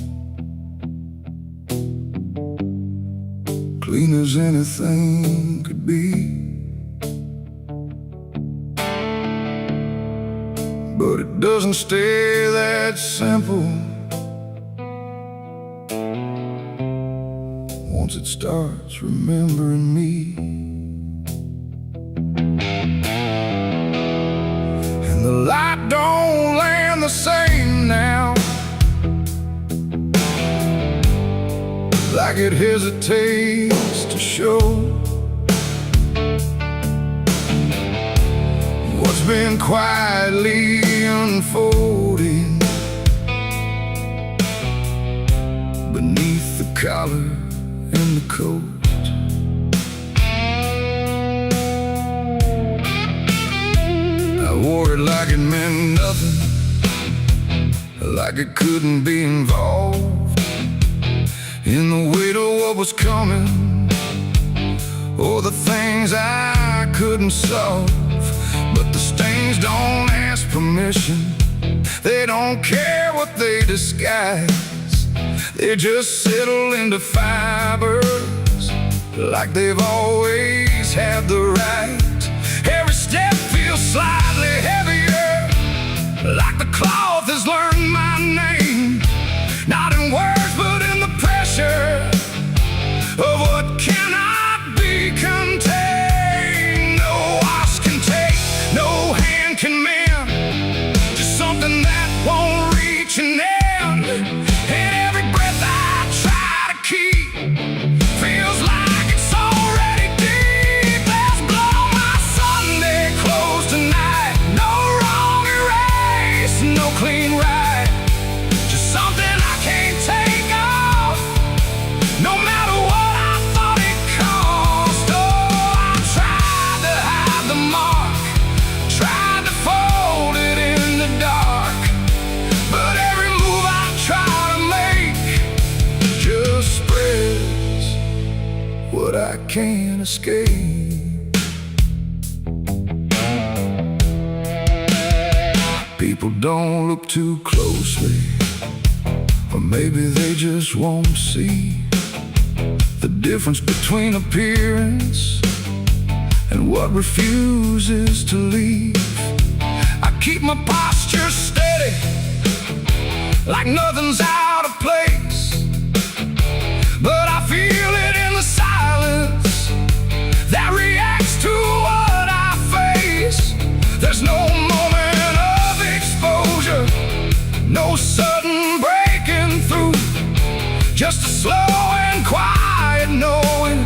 clean as anything could be, but it doesn't stay that simple. Once it starts remembering me, and the light don't the same now, like it hesitates to show what's been quietly unfolding beneath the collar and the coat. I wore it like it meant nothing, like it couldn't be involved in the weight of what was coming, or the things I couldn't solve. But the stains don't ask permission, they don't care what they disguise. They just settle into fibers like they've always had the right. Every step feels slightly heavier, like the cloth has learned my name, not in words but in the pressure of what cannot be contained. No ox can take, no hand can mend, just something that won't reach an end. And every breath I try to keep feels like it's already deep. There's blood on my Sunday clothes tonight, no wrong erase, no clean right, just something I can't take off, no matter what I thought it cost. Oh, I tried to hide the mark, tried to fold it in the dark, but every move I try to make just spreads what I can't escape. People don't look too closely, or maybe they just won't see the difference between appearance and what refuses to leave. I keep my posture steady, like nothing's out of place, but I feel it in the silence that reacts to what I face. There's no moment of exposure, no sudden breaking through, just a slow and quiet knowing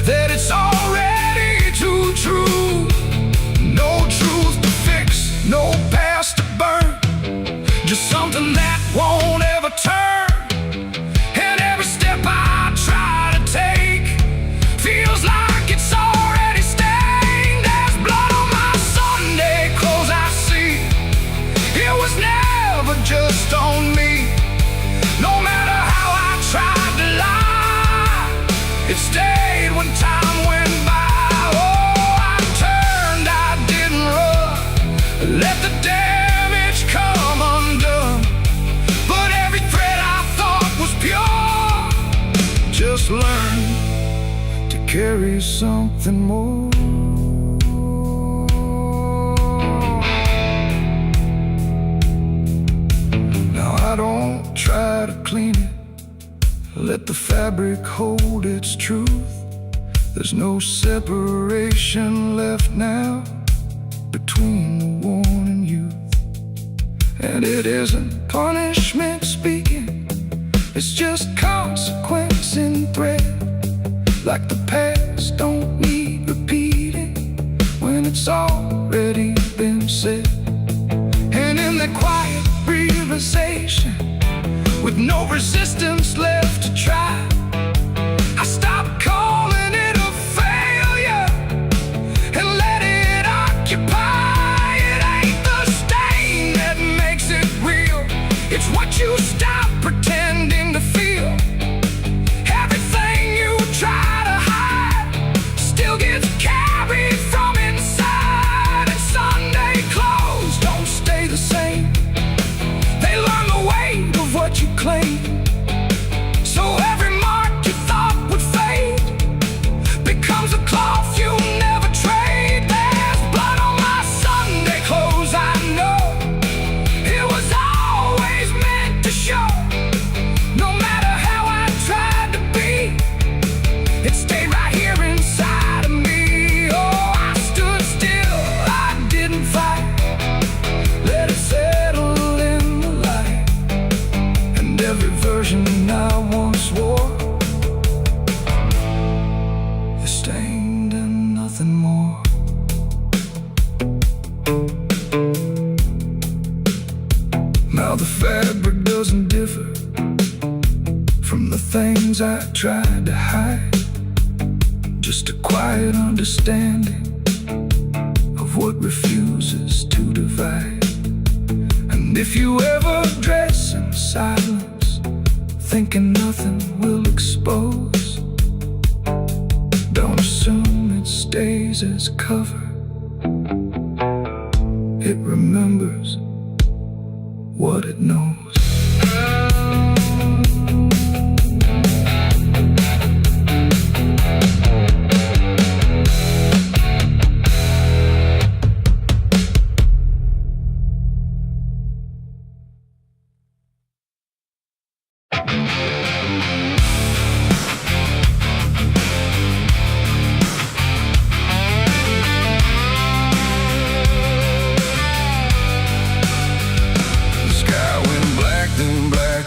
that it's already too true. No truth to fix, no past to burn, just something that won't ever turn. And every step I try to take feels like it's already stained. There's blood on my Sunday clothes I see, it was never just on me. No matter how I tried to lie, it stayed when time went by. Oh, I turned, I didn't run, let the damage come undone. But every thread I thought was pure just learned to carry something more. Now I don't try to clean it, let the fabric hold its truth. There's no separation left now between the worn and youth. And it isn't punishment speaking, it's just consequence in thread. Like the past don't need repeating when it's already been said. And in that quiet realization, with no resistance left to try, I stopped calling it a failure and let it occupy. It ain't the stain that makes it real, it's what you stop pretending to feel. Everything you try to hide still gets carried from inside. And Sunday clothes don't stay the same, they learn the weight of what you claim. So every mark you thought would fade becomes a cloth you never trade. There's blood on my Sunday clothes, I know it was always meant to show. No matter how I tried to be, it stayed right here inside of me. Oh, I stood still, I didn't fight, let it settle in things I tried to hide, just a quiet understanding of what refuses to divide. And if you ever dress in silence, thinking nothing will expose, don't assume it stays as cover. It remembers what it knows.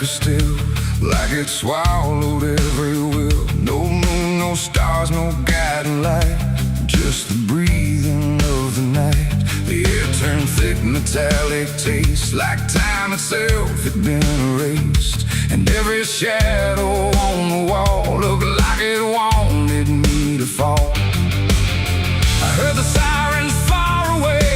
Still, like it swallowed every will. No moon, no stars, no guiding light, just the breathing of the night. The air turned thick, metallic taste, like time itself had been erased. And every shadow on the wall looked like it wanted me to fall. I heard the sirens far away,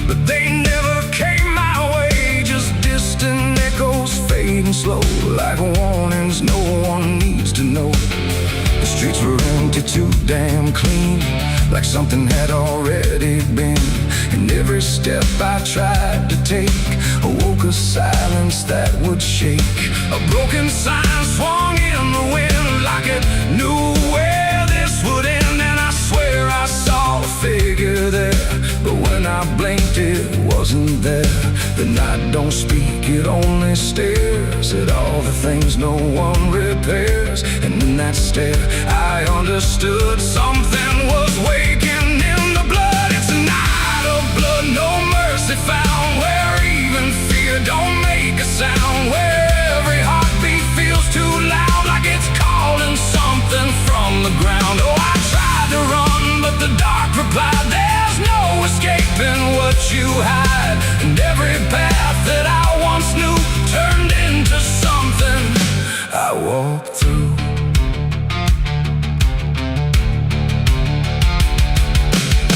but they never came my way. Just distant echoes fading slow, like warnings no one needs to know. The streets were empty, too damn clean, like something had already been. And every step I tried to take awoke a silence that would shake. A broken sign swung in the wind, like it knew where this would end. And I swear I saw a figure there, but when I blinked it wasn't there. The night don't speak, it only stares at all the things no one repairs. And in that stare I understood something was waking in the blood. It's a night of blood, no mercy found, where even fear don't make a sound, where every heartbeat feels too loud, like it's calling something from the ground. Oh, I tried to run, but the dark replied, there's no escaping what you hide. And every path that I once knew turned into something I walked through.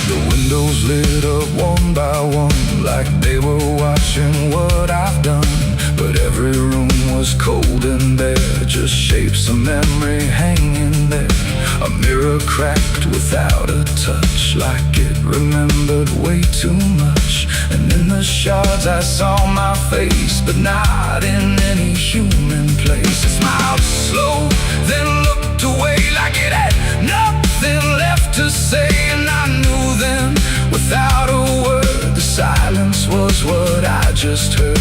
The windows lit up one by one, like they were watching what I've done. But every room was cold and bare, just shapes of memory hanging there. A mirror cracked without a touch, like it remembered way too much. And in the shards I saw my face, but not in any human place. It smiled slow, then looked away, like it had nothing left to say. And I knew then, without a word, the silence was what I just heard.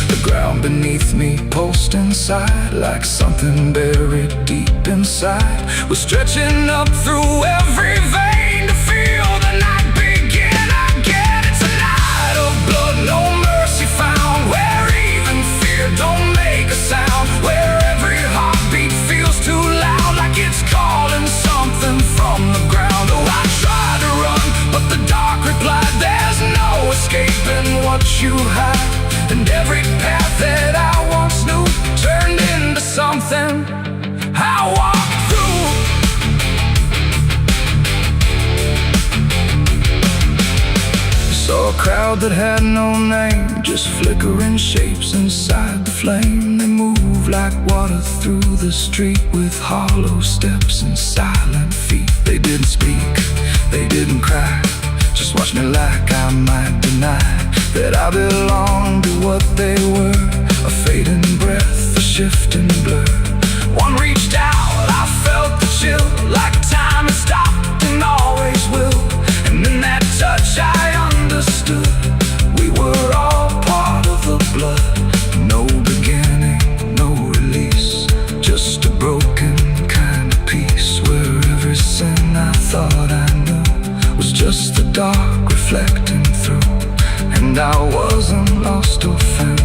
The ground beneath me pulsed inside, like something buried deep inside was stretching up through every vein to feel the night begin again. It's a night of blood, no mercy found, where even fear don't make a sound, where every heartbeat feels too loud, like it's calling something from the ground. Oh, I tried to run, but the dark replied, there's no escaping what you hide. And every path that I once knew turned into something I walked through. Saw a crowd that had no name, just flickering shapes inside the flame. They moved like water through the street, with hollow steps and silent feet. They didn't speak, they didn't cry, just watched me like I might deny that I belonged to what they were. A fading breath, a shifting blur. One reached out, I felt the chill, like time had stopped and always will. And in that touch I understood, we were all part of the blood. No beginning, no release, just a broken kind of peace, where every sin I thought I knew was just the dark reflecting through. And I wasn't lost or found,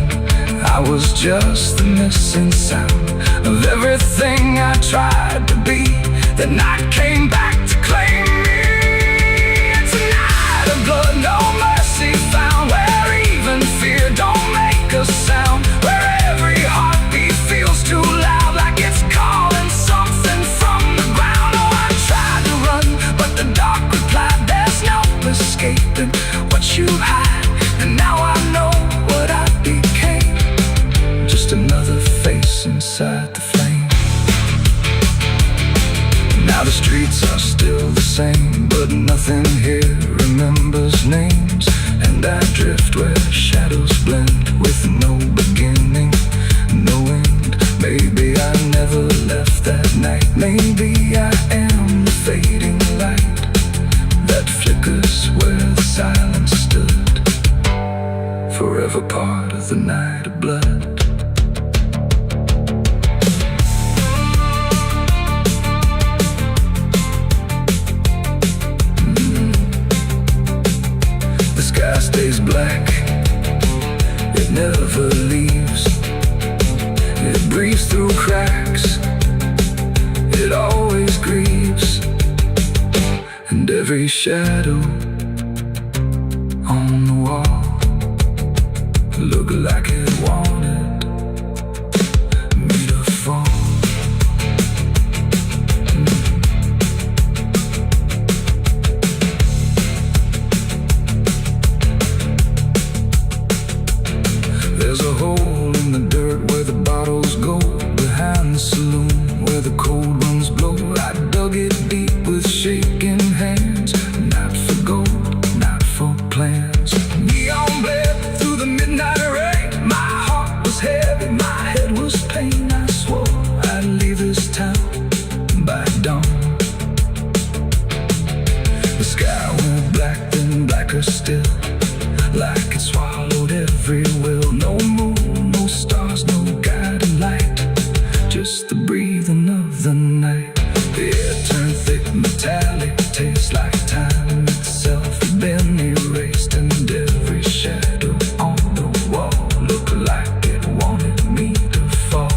I was just the missing sound of everything I tried to be. The night came back to claim me. It's a night of blood, no mercy found, where even fear don't make a sound, where every heartbeat feels too loud, like it's calling something Maybe I am the fading light that flickers where the silence stood, forever part of the night of blood. The sky stays black, it never leaves. It breathes through cracks, it always grieves. And every shadow on the wall looked like it wanted me to fall. There's a hole in the dirt where the bottles go, behind the saloon where the cold winds blow. I dug it deep with shaking hands, not for gold, not for plans. Neon bled through the midnight rain. My heart was heavy, my head was pain. I swore I'd leave this town by dawn. The sky went black, then blacker still, like it swallowed every will. No moon, no stars, no guiding light, just the breathing of the night. The air turned thick, metallic, tastes like time itself had been erased. And every shadow on the wall looked like it wanted me to fall.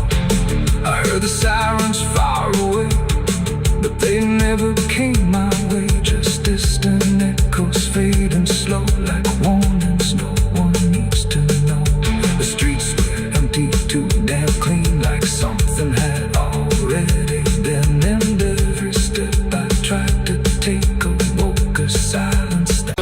I heard the sirens far away, but they never came my way. Just distant echoes fading slow, like warnings no one needs to know. The streets were empty, too damn clean, like something had already been. And every step I tried to take awoke a silence that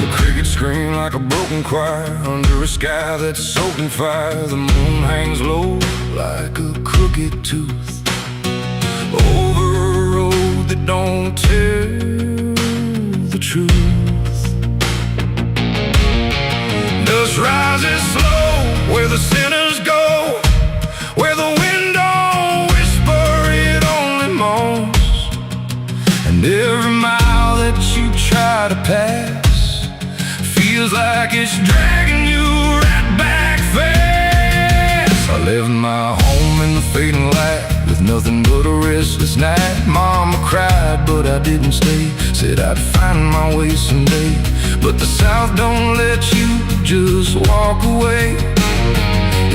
the crickets scream like a broken choir under a sky that's soaked in fire. The moon hangs low like a crooked tooth over a road that don't tell the truth. Dust rises slow where the sinners go, where the wind don't whisper, it only moans. And every mile that you try to pass feels like it's dragging you right back fast. I left my home in the fading light with nothing but a restless night. Mama cried, but I didn't stay. Said I'd find my way someday. But the South don't let you just walk away.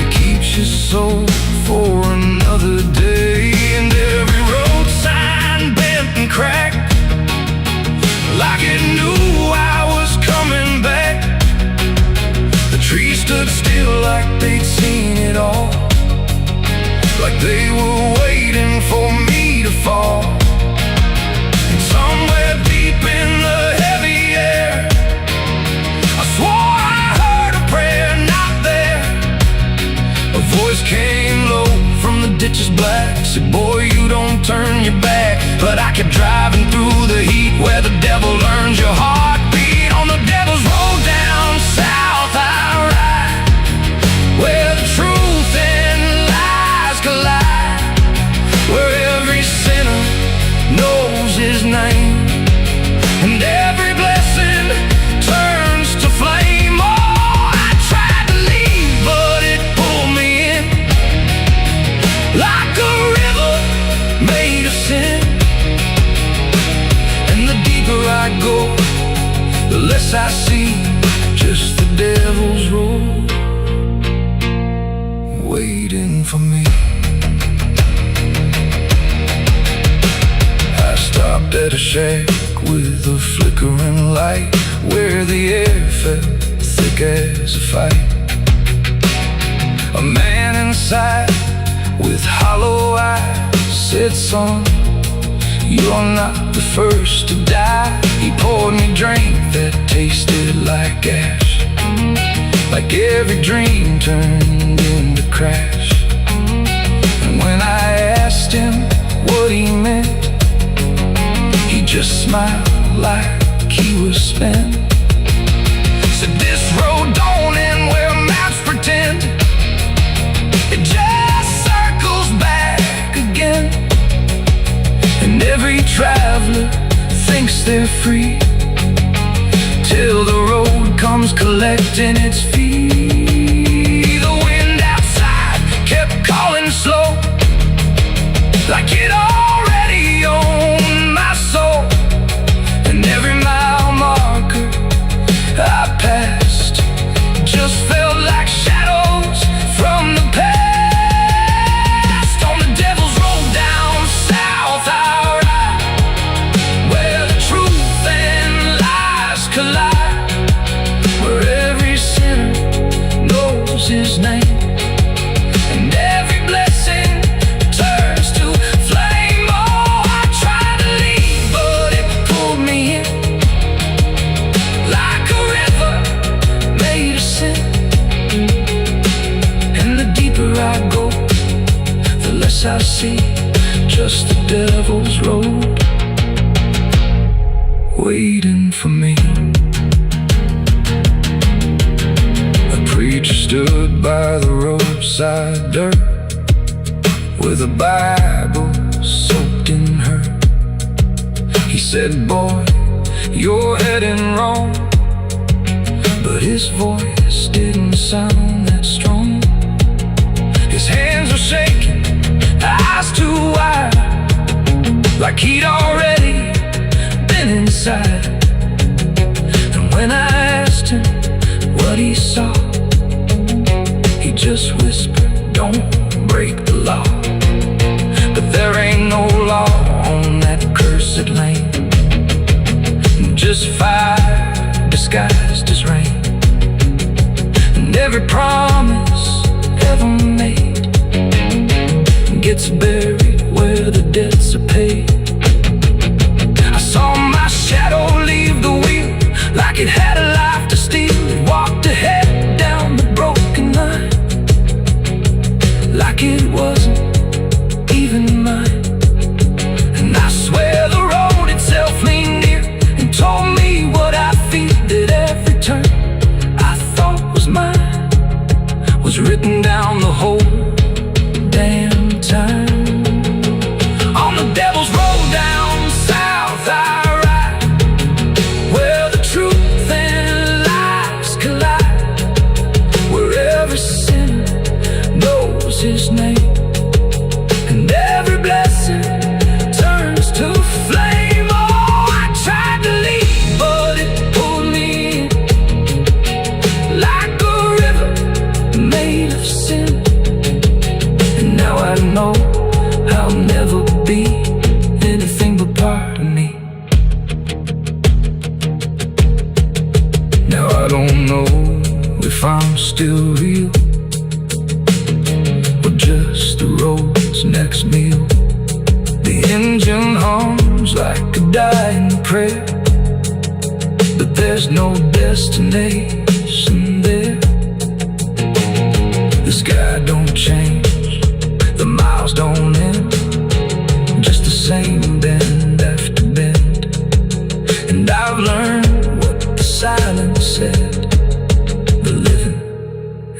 It keeps your soul for another day. And every road sign bent and cracked, like it knew I was coming back. The trees stood still like they'd seen it all, like they were waiting for me to fall. And somewhere deep in the heavy air, I swore I heard a prayer not there. A voice came low from the ditches black, said, boy, you don't turn your back. But I kept driving through the heat where the devil learns your heartbeat. On the devil's road down south I ride, where the truth and lies collide, where every sinner knows his name, and every blessing turns to flame. Oh, I tried to leave, but it pulled me in, like a river made of sin. And the deeper I go, the less I see, just the devil's road waiting for me. I stopped at a shack with a flickering light, where the air felt thick as a fight. A man inside with hollow eyes said, son, you're not the first to die. He poured me a drink that tasted like ash, like every dream turned into crash. And when I asked him what he meant, he just smiled like he was spent. Said, this road don't end where maps pretend, it his name, and every blessing turns to flame. Oh, I tried to leave, but it pulled me in like a river made of sin. And the deeper I go, the less I see, just the devil's road waiting for me. A preacher stood by the roadside dirt with a Bible soaked in her. He said, boy, you're heading wrong, but his voice didn't sound that strong. His hands were shaking, eyes too wide, like he'd already been inside. And when I asked him what he saw, he just whispered, don't break the law. But there ain't no law on that cursed land, just fire disguised as rain. And every promise ever made gets buried where the debts are paid. I saw my shadow leave the wheel like it had a life to steal. It walked ahead down the broken line like it wasn't even mine. And I swear the road itself leaned near and told me what I feel, that every turn I thought was mine was written down the whole damn time. On the devil's road down south I ride, where the truth and lies collide, where every sinner knows his name, and every blessing turns to flame. Oh, I tried to leave, but it pulled me in like a river made of sin. And now I know I'll never be anything but part of me. Now I don't know if I'm still real or just the road's next meal. The engine hums like a dying prayer, but there's no destination there. The sky don't change, the miles don't end, just the same bend after bend. And I've learned what the silence said, the living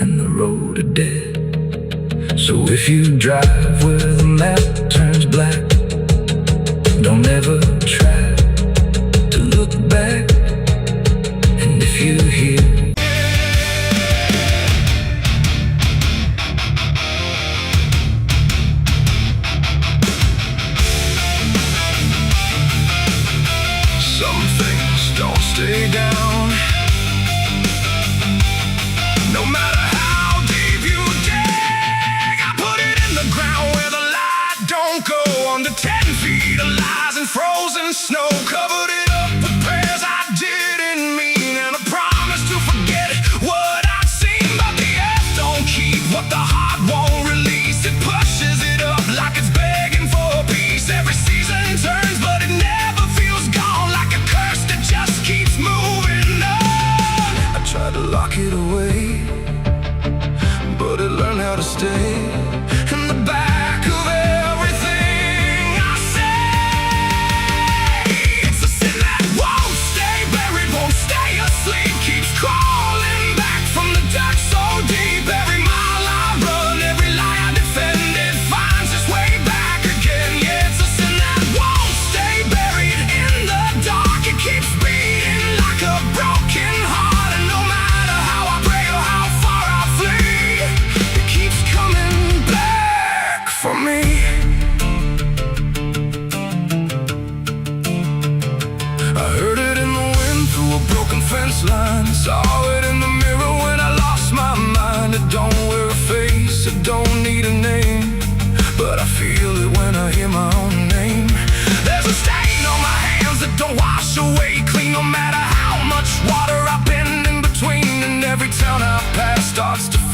and the road are dead. So if you drive where the map turns black, don't ever try to look back. And if you hear some things don't stay down, no matter how deep you dig. I put it in the ground where the light don't go, under 10 feet of lies and frozen snow. Covered it up with prayers I didn't mean, and a promise to forget what I'd seen. But the earth don't keep what the heart won't release. It pushes it up like it's begging for peace. Every season turns, but it never feels gone, like a curse that just keeps moving on. I tried to lock it away, but it learned how to stay in the back of everything I say. It's a sin that won't stay buried, won't stay asleep, keeps crawling back from the dark so deep. Every mile I run, every lie I defend, it finds its way back again. Yeah, it's a sin that won't stay buried in the dark. It keeps beating like a broken heart, and no matter how I pray or how far I flee, it keeps coming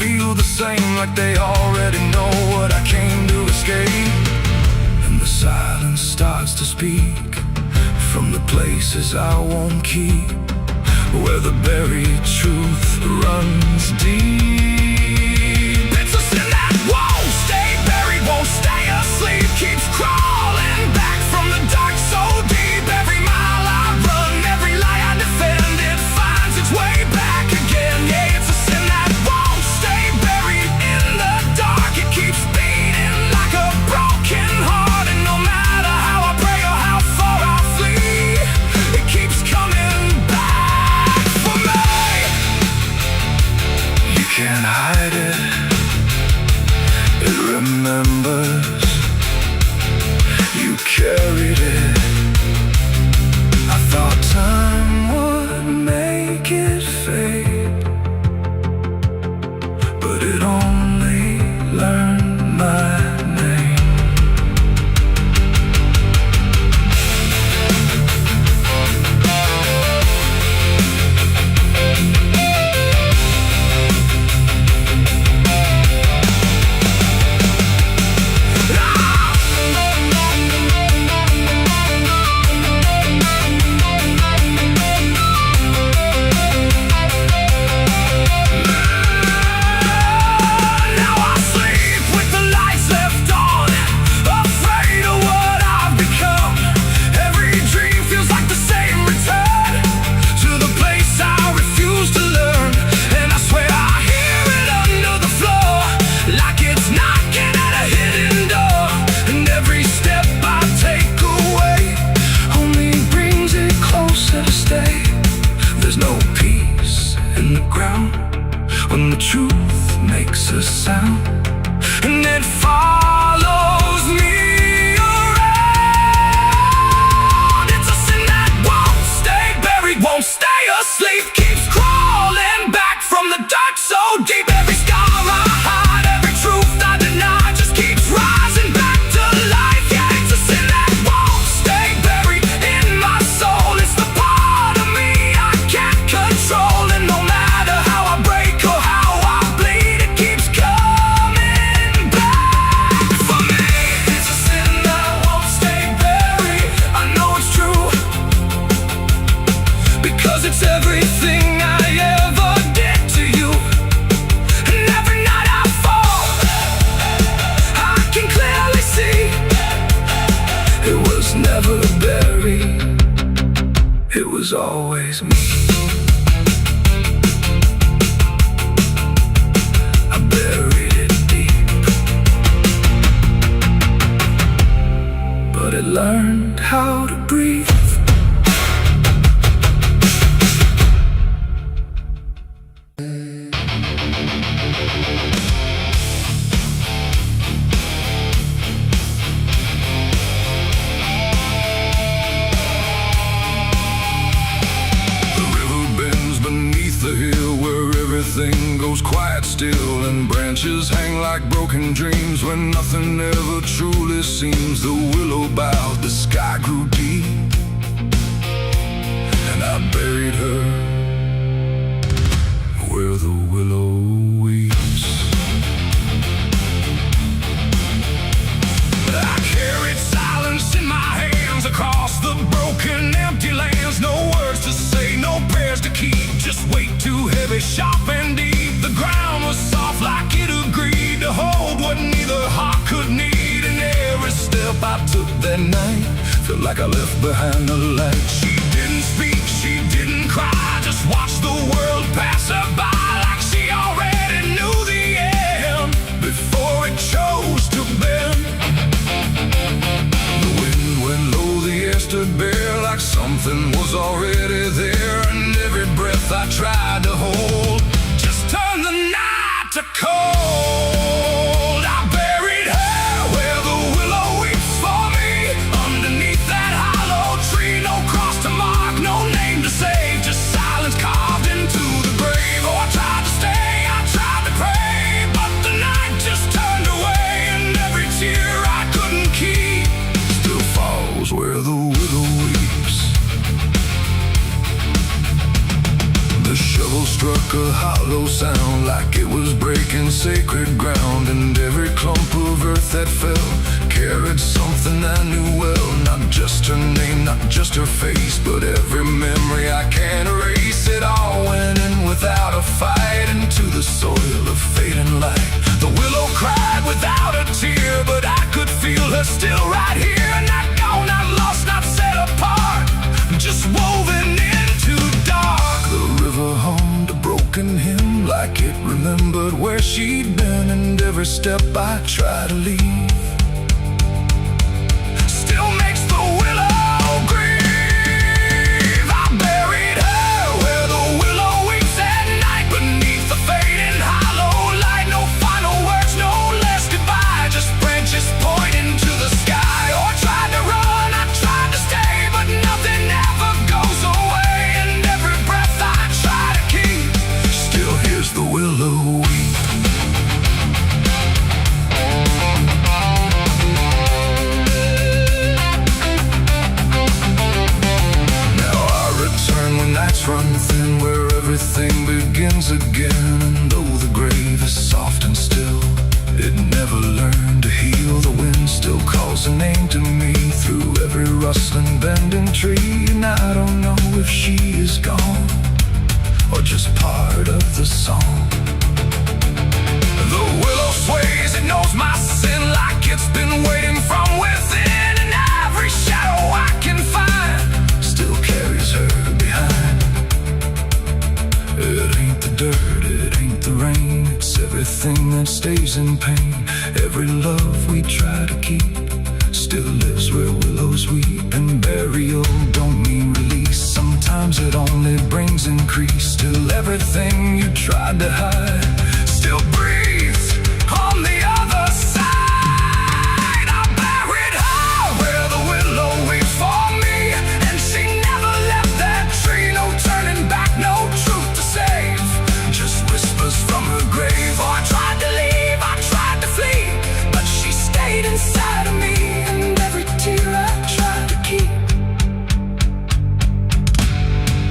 feel the same, like they already know what I came to escape. And the silence starts to speak from the places I won't keep, where the buried truth runs deep. It's a sin that won't stay buried, won't stay asleep, keeps crawling back from the dark so deep. Every mile I run, every lie I defend, it finds its way back again. Yeah, it's a sin that won't stay buried in the dark. It keeps beating like a broken heart, and no matter how I pray or how far I flee, it keeps coming back for me. You can't hide it, it remembers. You carried it. I thought time would make it fade, but it only learned my name. When the truth makes a sound, and it follows me around. It's a sin that won't stay buried, won't stay asleep, keeps crawling back from the dark so deep. Every scar I hide, every truth I deny, just keeps rising back to life. Yeah, it's a sin that won't stay buried in my soul. It's the part of me I can't control, and no matter how I break or how I bleed, it keeps coming back for me. It's a sin that won't stay buried. I know it's true, because it's everything I ever did to you. And every night I fall, I can clearly see it was never buried, it was always me. I buried it deep, but it learned how to breathe. Everything goes quiet still, and branches hang like broken dreams when nothing ever truly seems. The willow bowed, the sky grew deep, and I buried her where the willow weeps. I carried silence in my hands across the broken, empty lands. No words to say, no prayers to keep, just weight too heavy, sharp and deep. The ground was soft like it agreed to hold what neither heart could need. And every step I took that night felt like I left behind the light. She didn't speak, she didn't cry, just watched the world pass her by, like she already knew the end before it chose to bend. The wind went low, the air stood bare, like something was already there. And every breath I tried to hold just turned the night to cold. I buried her where the willow weeps for me, underneath that hollow tree. No cross to mark, no name to save, just silence carved into the grave. Oh, I tried was breaking sacred ground, and every clump of earth that fell carried something I knew well. Not just her name, not just her face, but every memory I can't erase. It all went in without a fight, into the soil of fading light. The willow cried without a tear, but I could feel her still right here. Not gone, not lost, not set apart, just woven into dark. The river hummed a broken hymn, like it remembered where she'd been, and every step I tried to leave still makes the willow grieve. I buried her where the willow weeps at night, beneath the fading hollow light. No final words, no less goodbye, just branches pointing to the sky. Or tried to run, I tried to stay, but nothing ever goes away. And every breath I try to keep still hears the willow weep. Nights run thin, where everything begins again. And though the grave is soft and still, it never learned to heal. The wind still calls a name to me through every rustling bending tree. And I don't know if she is gone or just part of the song. The willow sways, it knows my sin like it's been waiting from within. And every shadow I can find still carries her behind. It ain't the dirt, it ain't the rain, it's everything that stays in pain. Every love we try to keep still lives where willows weep. And burial don't mean release, sometimes it only brings increase. Still everything you tried to hide still breathes on the other side. I buried her where the willow weeps for me, and she never left that tree. No turning back, no truth to save, just whispers from her grave. Oh, I tried to leave, I tried to flee, but she stayed inside of me. And every tear I tried to keep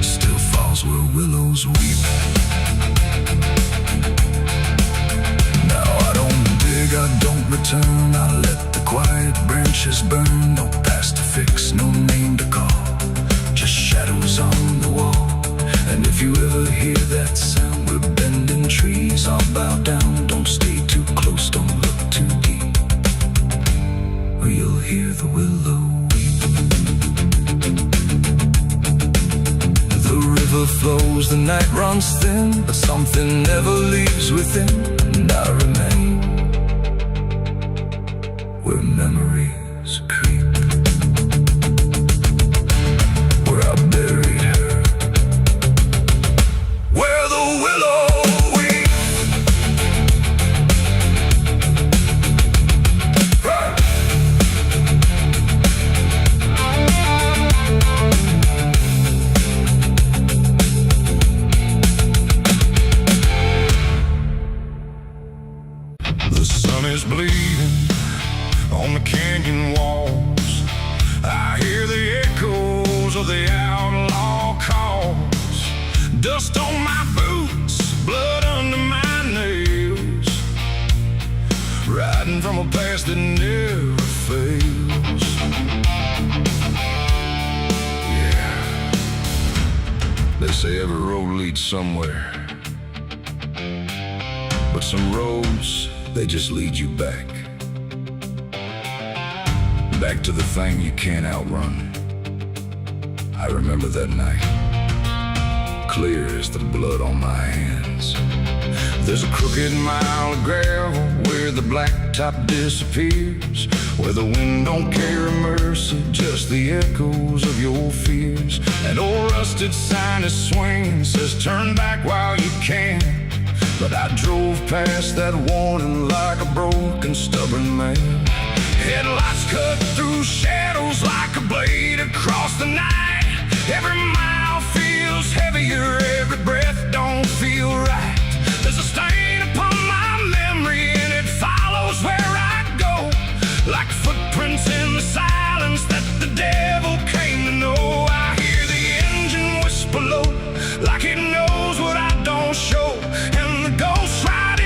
still falls where willows weep. Now I don't dig, I don't return, I let the quiet branches burn. No past to fix, no name to call, just shadows on the wall. And if you ever hear that sound, we're bending trees, I'll bow down. Don't stay too close, don't look too deep, or you'll hear the willow weep. The river flows, the night runs thin, but something never leaves within. And I remain where memories creep, where I buried her, where the willow weep. The sun is bleeding on the canyon walls. I hear the echoes of the outlaw calls. Dust on my boots, blood under my nails, riding from a past that never fails. Yeah, they say every road leads somewhere, but some roads, they just lead you back. Back to the thing you can't outrun. I remember that night, clear as the blood on my hands. There's a crooked mile of gravel where the blacktop disappears, where the wind don't carry mercy, just the echoes of your fears. An old rusted sign is swinging, says turn back while you can. But I drove past that warning like a broken, stubborn man. Headlights cut through shadows like a blade across the night. Every mile feels heavier, every breath don't feel right. There's a stain upon my memory and it follows where I go, like footprints in the silence that the devil came to know. I hear the engine whisper low, like it knows what I don't show, and the ghost riding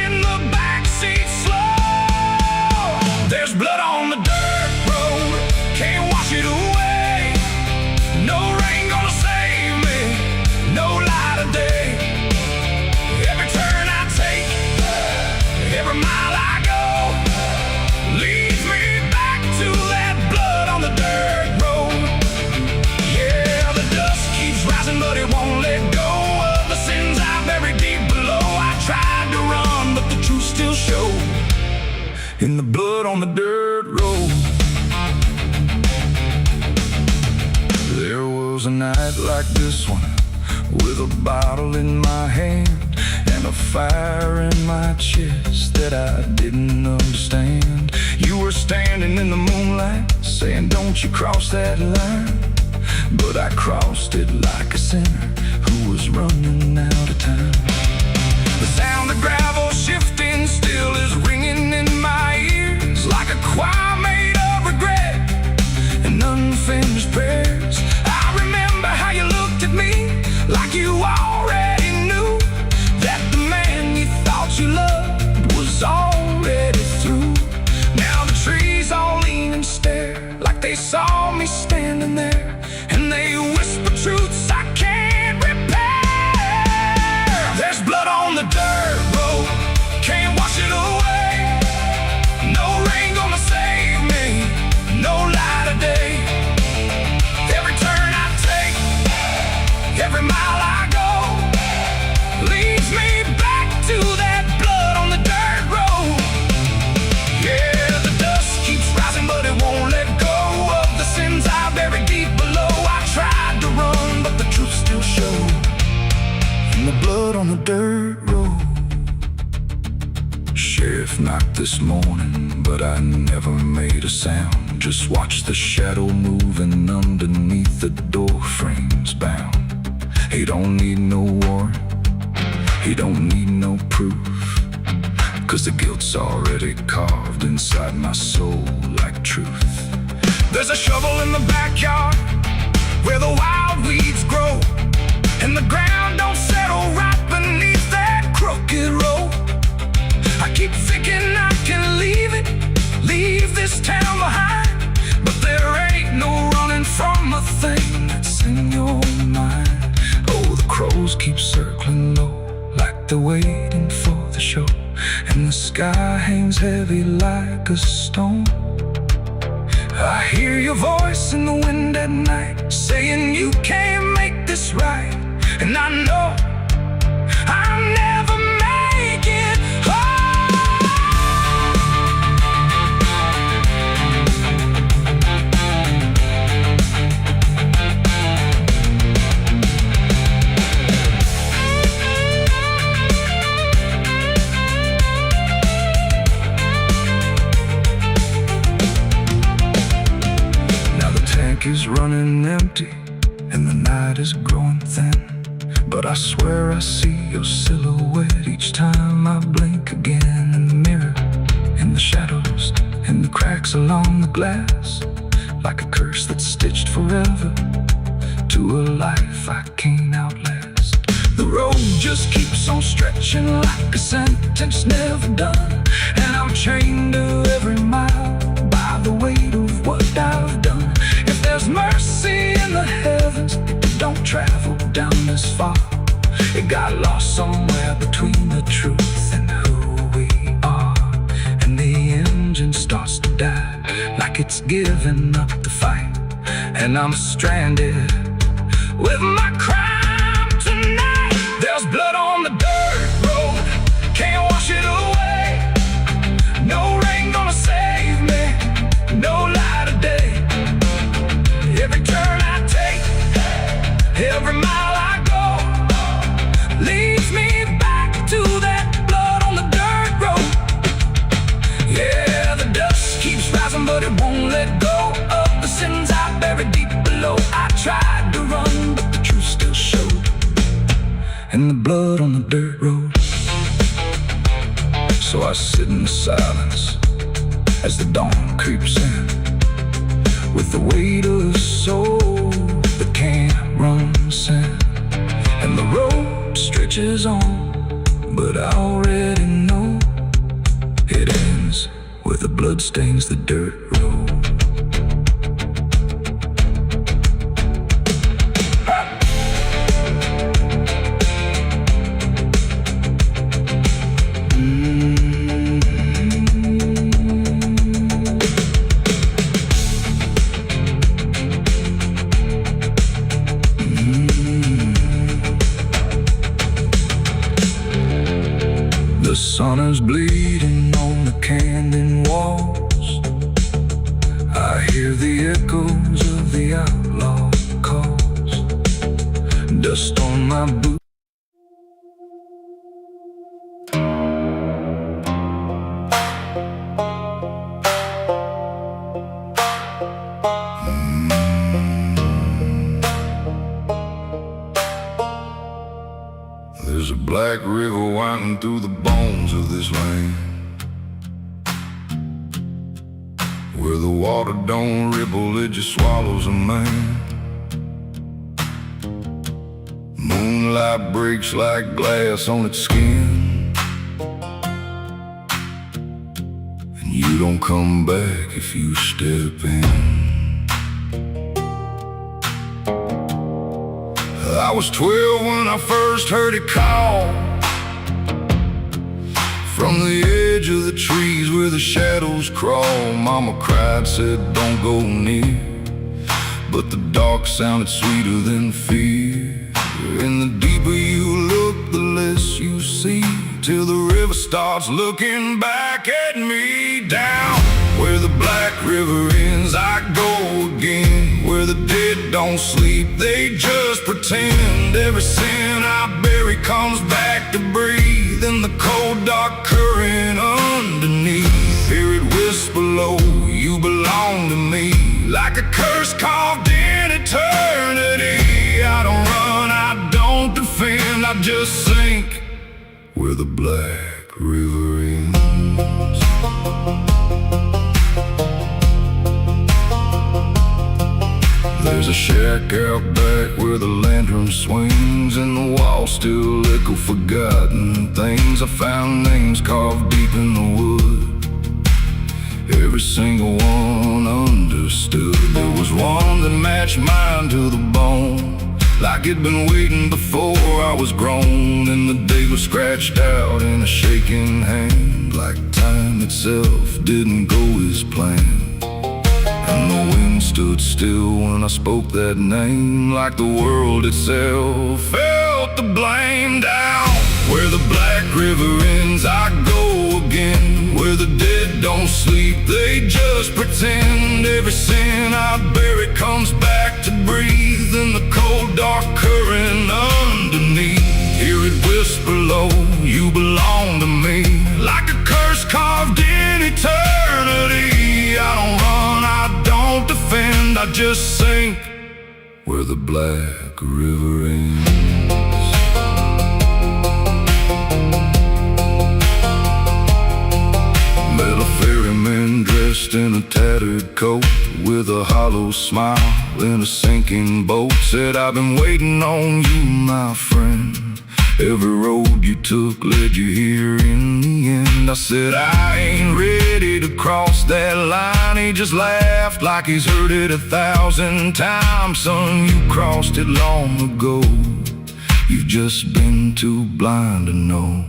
run, but the truth still showed in the blood on the dirt road. There was a night like this one, with a bottle in my hand and a fire in my chest that I didn't understand. You were standing in the moonlight, saying don't you cross that line. But I crossed it like a sinner who was running out of time. The sound of gravel shifting still is ringing in my ears, like a choir made of regret and unfinished prayers. I remember how you looked at me like you already knew that the man you thought you loved was already through. Now the trees all lean and stare like they saw me standing there, and they whisper truths I can't repair. There's blood on the dirt road, can't wash it away. No rain gonna save me, no light of day. Every turn I take, every mile I go, leads me back to that blood on the dirt road. Yeah, the dust keeps rising, but it won't let go of the sins I buried deep below. I tried to run, but the truth still showed in the blood on the dirt road. Sheriff knocked this morning, but I never made a sound. Just watched the shadow moving underneath the door frames bound. He don't need no warrant, he don't need no proof, 'cause the guilt's already carved inside my soul like truth. There's a shovel in the backyard where the wild weeds grow, and the ground don't settle right beneath that crooked road. I keep thinking I can leave this town behind, but there ain't no running from a thing that's in your mind. Oh, the crows keep circling low like they're waiting for the show, and the sky hangs heavy like a stone. I hear your voice in the wind at night, saying you can't make this right. And I know I'll never make it home. Is running empty and the night is growing thin, but I swear I see your silhouette each time I blink again. In the mirror, in the shadows, in the cracks along the glass, like a curse that's stitched forever to a life I can't outlast. The road just keeps on stretching like a sentence never done, and I'm chained to every mile by the weight of what I've done. If there's mercy in the heavens, it don't travel down this far. It got lost somewhere between the truth and who we are, and the engine starts to die like it's giving up the fight, and I'm stranded with my crime tonight. There's blood on the dirt road, can't wash it away. No rain gonna save me, no light of day. Every turn I take, every mile I go, leads me back to that blood on the dirt road. Yeah, the dust keeps rising, but it won't let go of the sins I buried deep below. I tried to run, but the truth still showed in the blood on the dirt road. So I sit in the silence as the dawn creeps in, with the weight of a soul that can't run sin. And the road stretches on, but I already know it ends where the blood stains the dirt road. sun is bleeding on the canyon walls. I hear the echoes of the outlaw calls. Dust on my boots. There's a black river winding through the bones of this land, where the water don't ripple, it just swallows a man. Moonlight breaks like glass on its skin, and you don't come back if you step in. I was 12 when I first heard it call, from the edge of the trees where the shadows crawl. Mama cried, said don't go near, but the dark sounded sweeter than fear. And the deeper you look, the less you see, till the river starts looking back at me. Down where the black river ends, I go again, where the dead don't sleep, they just pretend. Every sin I bury comes back to breathe in the cold dark current underneath. Hear it whisper low, you belong to me, like a curse carved in eternity. I don't run, I don't defend, I just sink where the black river ends. There's a shack out back where the lantern swings, and the walls still echo forgotten things. I found names carved deep in the wood, every single one understood. There was one that matched mine to the bone, like it'd been waiting before I was grown. And the day was scratched out in a shaking hand, like time itself didn't go as planned. And the wind stood still when I spoke that name, like the world itself felt the blame. Down where the black river ends, I go again, where the dead don't sleep, they just pretend. Every sin I bury comes back to breathe in the cold dark current underneath. Hear it whisper low, you belong to me, like a curse carved in eternity. I don't run, I don't defend, I just sink where the black river ends. Met a ferryman dressed in a tattered coat, with a hollow smile in a sinking boat. Said, I've been waiting on you, my friend. Every road you took led you here in the end. I said, I ain't ready to cross that line. He just laughed like he's heard it 1,000 times. Son, you crossed it long ago, you've just been too blind to know.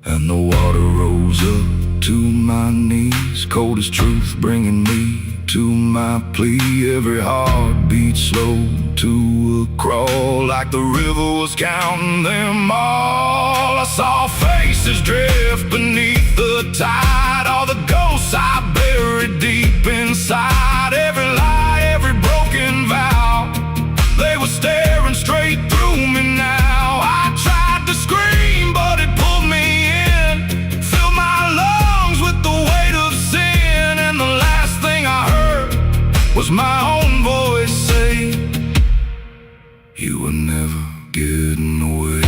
And the water rose up to my knees, cold as truth, bringing me to my plea. Every heartbeat slow to a crawl, like the river was counting them all. I saw faces drift beneath the tide, all the ghosts I buried deep inside. Every lie, every broken vow, they were staring straight through me now. I tried to scream, but it pulled me in, filled my lungs with the weight of sin. And the last thing I heard was my own voice say, you were never getting away.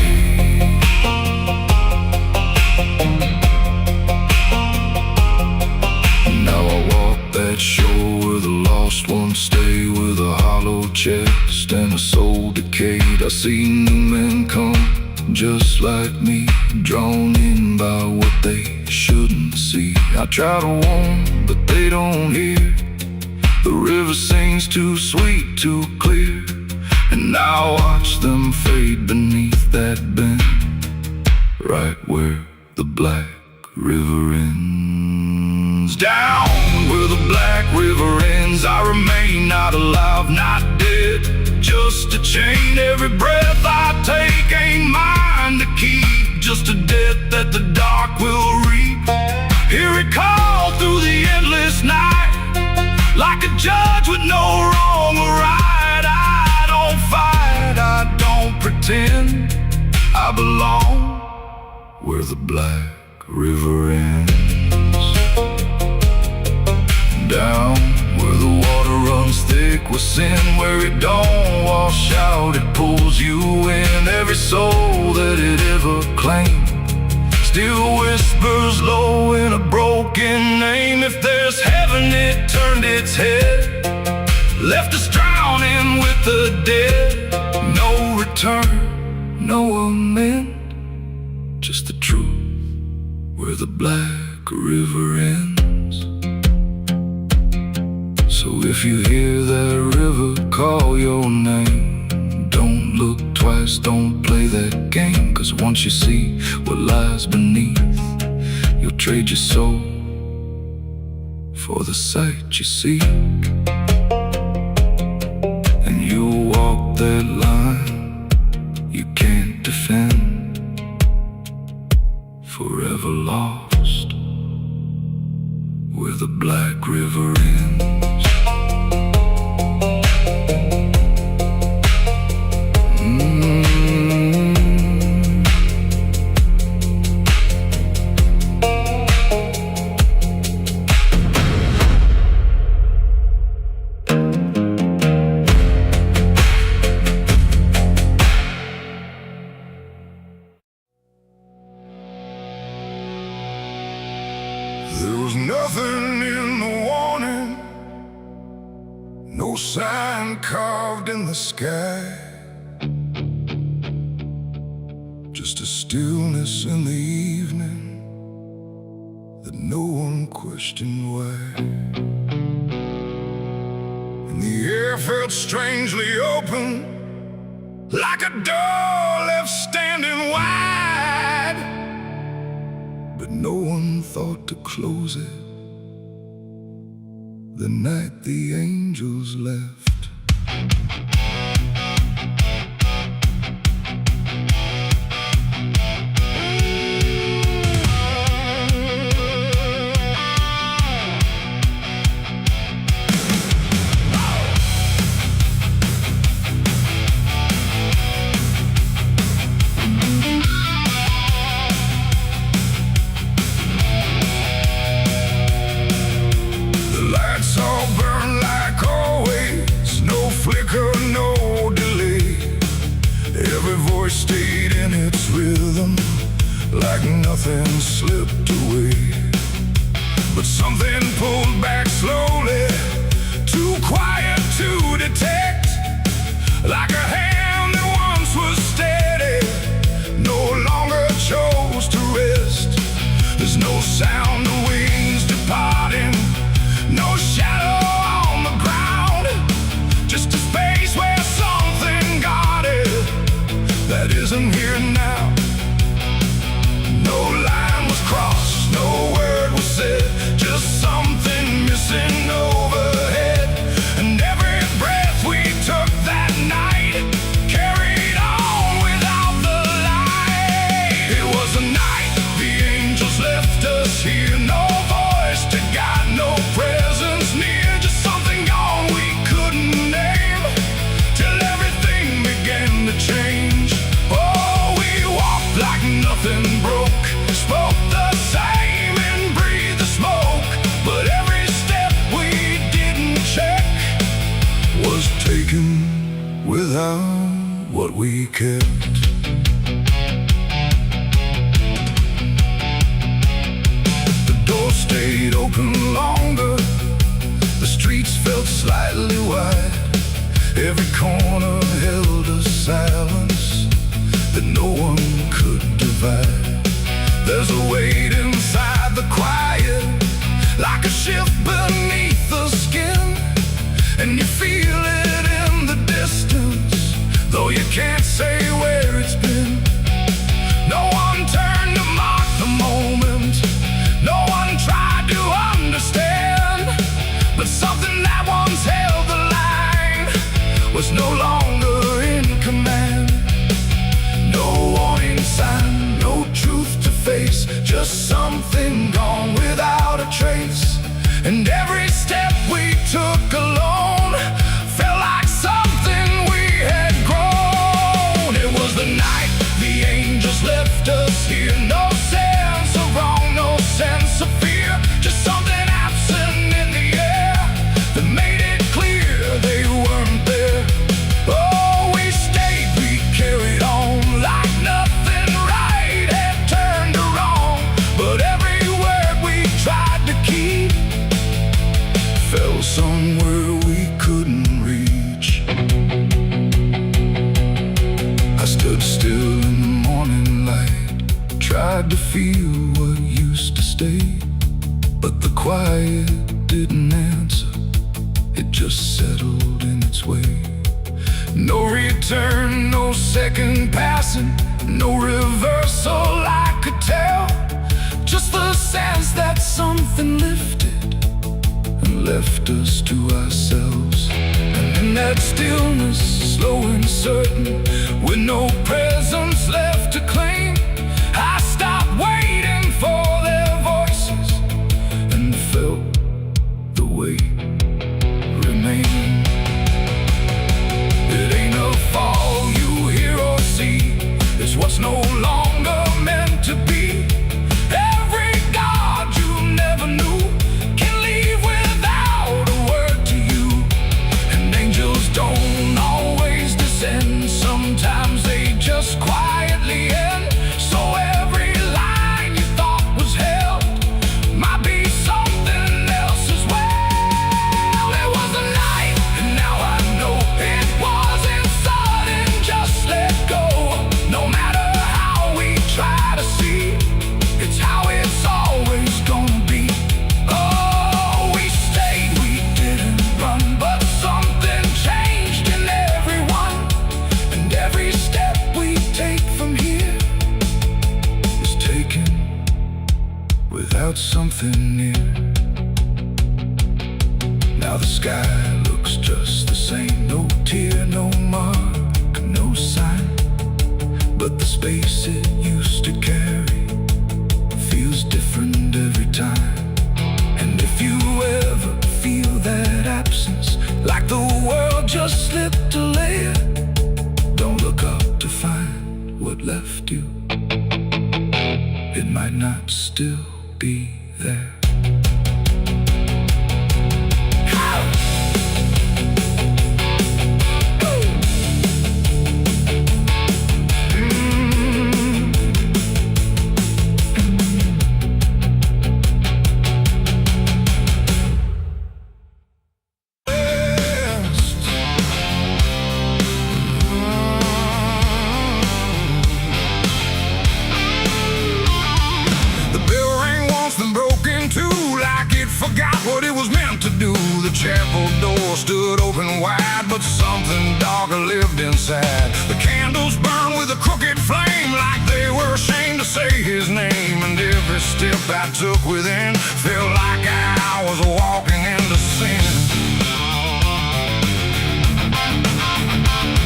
Now I walk that shore where the lost ones stay, with a hollow chest and a soul decayed. I see new men come just like me, drawn in by what they shouldn't see. I try to warn, but they don't hear. The river sings too sweet, too clear, and I watch them fade beneath that bend, right where the black river ends. Down where the black river ends, I remain not alive, not dead, just a chain. Every breath I take ain't mine to keep, just a death that the dark will reap. Hear it call through the endless night, like a judge with no wrong or right. I don't fight, I don't pretend, I belong where the black river ends. Down where the water runs thick with sin, where it don't wash out, it pulls you in. Every soul that it ever claimed still whispers low in a broken name. If there's heaven, it turned its head, left us drowning with the dead. No return, no amend, just the truth where the black river ends. So if you hear that river call your name, don't look twice, don't play that game. Cause once you see what lies beneath, you'll trade your soul for the sight you seek. And you'll walk that line you can't defend, forever lost where the black river ends. There was nothing in the warning, no sign carved in the sky, just a stillness in the evening that no one questioned why. And the air felt strangely open, like a door left standing wide, but no one thought to close it the night the angels left. Stayed in its rhythm, like nothing slipped away. But something pulled back slowly, too quiet to detect, like a hand that once was steady, no longer chose to rest. There's no sound of wings departing, no shadow on the ground, just a space where something guarded that isn't here now. No line was crossed, no word was said, just something missing overhead. And every breath we took that night carried on without the light. It was a night the angels left us here, no voice to guide, no presence near, just something gone we couldn't name, till everything began to change. Like nothing broke, spoke the same and breathed the smoke, but every step we didn't check was taken without what we kept. The door stayed open longer, the streets felt slightly wide, every corner held a silence that no one could divide. There's a weight inside the quiet, like a shift beneath the skin, and you feel it in the distance, though you can't say where it's been. No one turned to mark the moment, no one tried to understand, but something that once held the line was no longer in command. No warning sign, no truth something gone without a trace. And every step we took alone felt like something we had grown. It was the night the angels left us here. No sense of wrong, no sense of fear, just something absent in the air that made it clear they weren't there. Oh, we stayed, we carried on like nothing right had turned to wrong. But every word we tried to keep fell somewhere we couldn't reach. I stood still in the morning light, tried to feel what used to stay, but the quiet didn't answer, it just settled in its way. No return, no second passing, no reversal I could tell, just the sense that something lifted and left us to ourselves. And in that stillness, slow and certain, with no presence left to claim, I stopped waiting for their voices and felt the weight remain. It ain't a fall you hear or see, it's what's no longer meant to be. Every God you never knew can leave without a word to you. And angels don't always descend, sometimes they just quietly end. So every line you thought was held might be something else as well. It was a night, and now I know it wasn't sudden, just let go. No matter how we try to see, it's how it's always gonna be. Oh, we stayed, we didn't run, but something changed in everyone. And every step we take from here is taken without something near. Now the sky looks just the same, no tear, no mark, no sign, but the space it used to carry feels different every time. And if you ever feel that absence, like the world just slipped a layer, don't look up to find what left you. It might not still be there. Forgot what it was meant to do. The chapel door stood open wide, but something darker lived inside. The candles burned with a crooked flame, like they were ashamed to say his name. And every step I took within felt like I was walking into sin.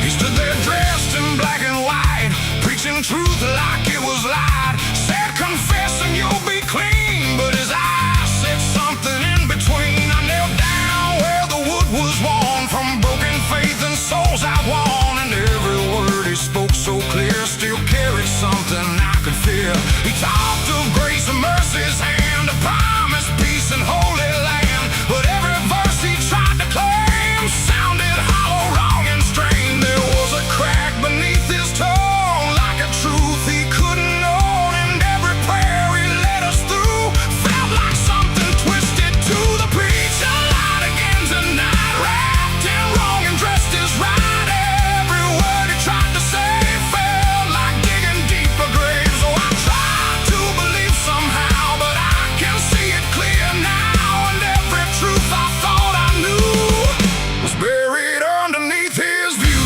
He stood there dressed in black and white, preaching truth like it was lied. Said, confess and you'll be clean, but his eyes said something in between. I knelt down where the wood was worn from broken faith and souls outworn. And every word he spoke so clear still carried something I could feel. He talked of grace and mercy's hand, a promise, peace and holy land. But every verse he tried to claim sounded hollow, wrong and strained. There was a crack beneath his tone, like a truth he couldn't own. And every prayer he led us through felt like something twisted to the preach. A light again tonight, wrapped in wrong and dressed as right. Every word he tried to say felt like digging deeper graves. So I tried to believe somehow, but I can see it clear now. And every truth I thought I knew was buried underneath his view.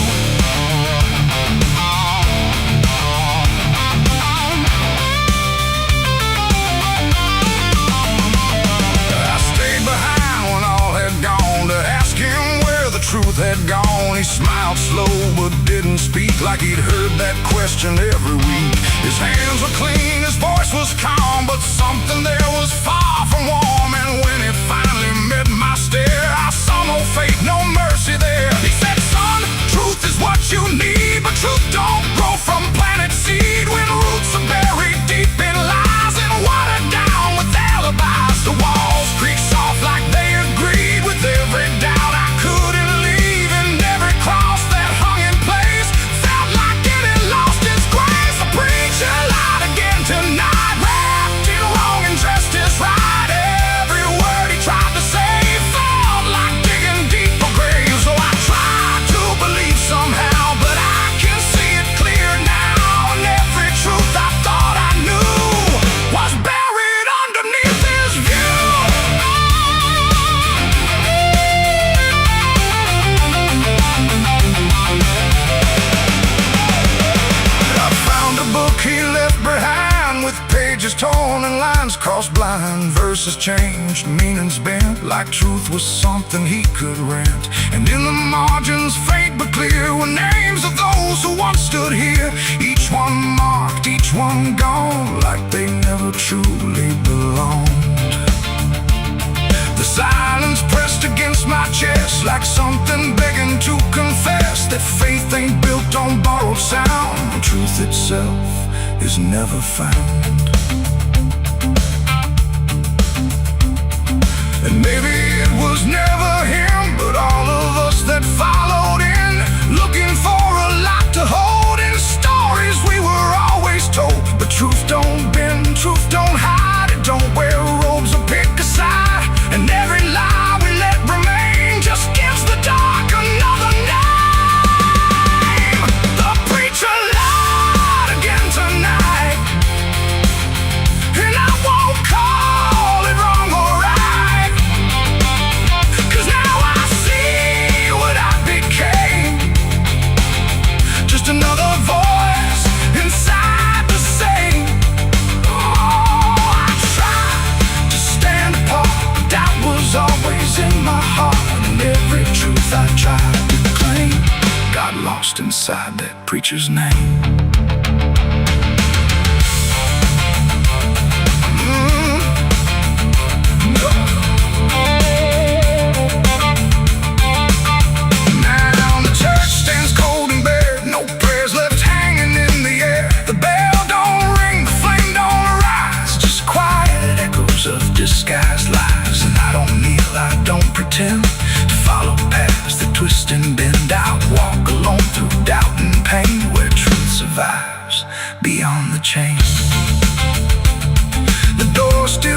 I stayed behind when all had gone to ask him where the truth had gone. He smiled slow but didn't speak, like he'd heard that question every week. His hands were clean, his voice was calm, but something crossed blind, verses changed, meanings bent, like truth was something he could rent. And in the margins, faint but clear, were names of those who once stood here. Each one marked, each one gone, like they never truly belonged. The silence pressed against my chest, like something begging to confess that faith ain't built on borrowed sound. Truth itself is never found. And maybe it was never him, but all of us that followed in, looking for a lot to hold in stories we were always told. But truth don't bend, truth don't hide, it don't wear robes or pick a side. And every lie we let remain just gives the dark another name. The preacher lied again tonight, and I won't call it wrong or right, 'cause now I see what I became. Just another voice inside the same. Oh, I tried to stand apart, but doubt was always in my heart. And every truth I tried to claim got lost inside that preacher's name. Now the church stands cold and bare, no prayers left hanging in the air. The bell don't ring, the flame don't arise, just quiet echoes of disguised lies. And I don't kneel, I don't pretend to follow paths that twist and bend. I walk alone through doubt and pain, where truth survives beyond the chain. The door still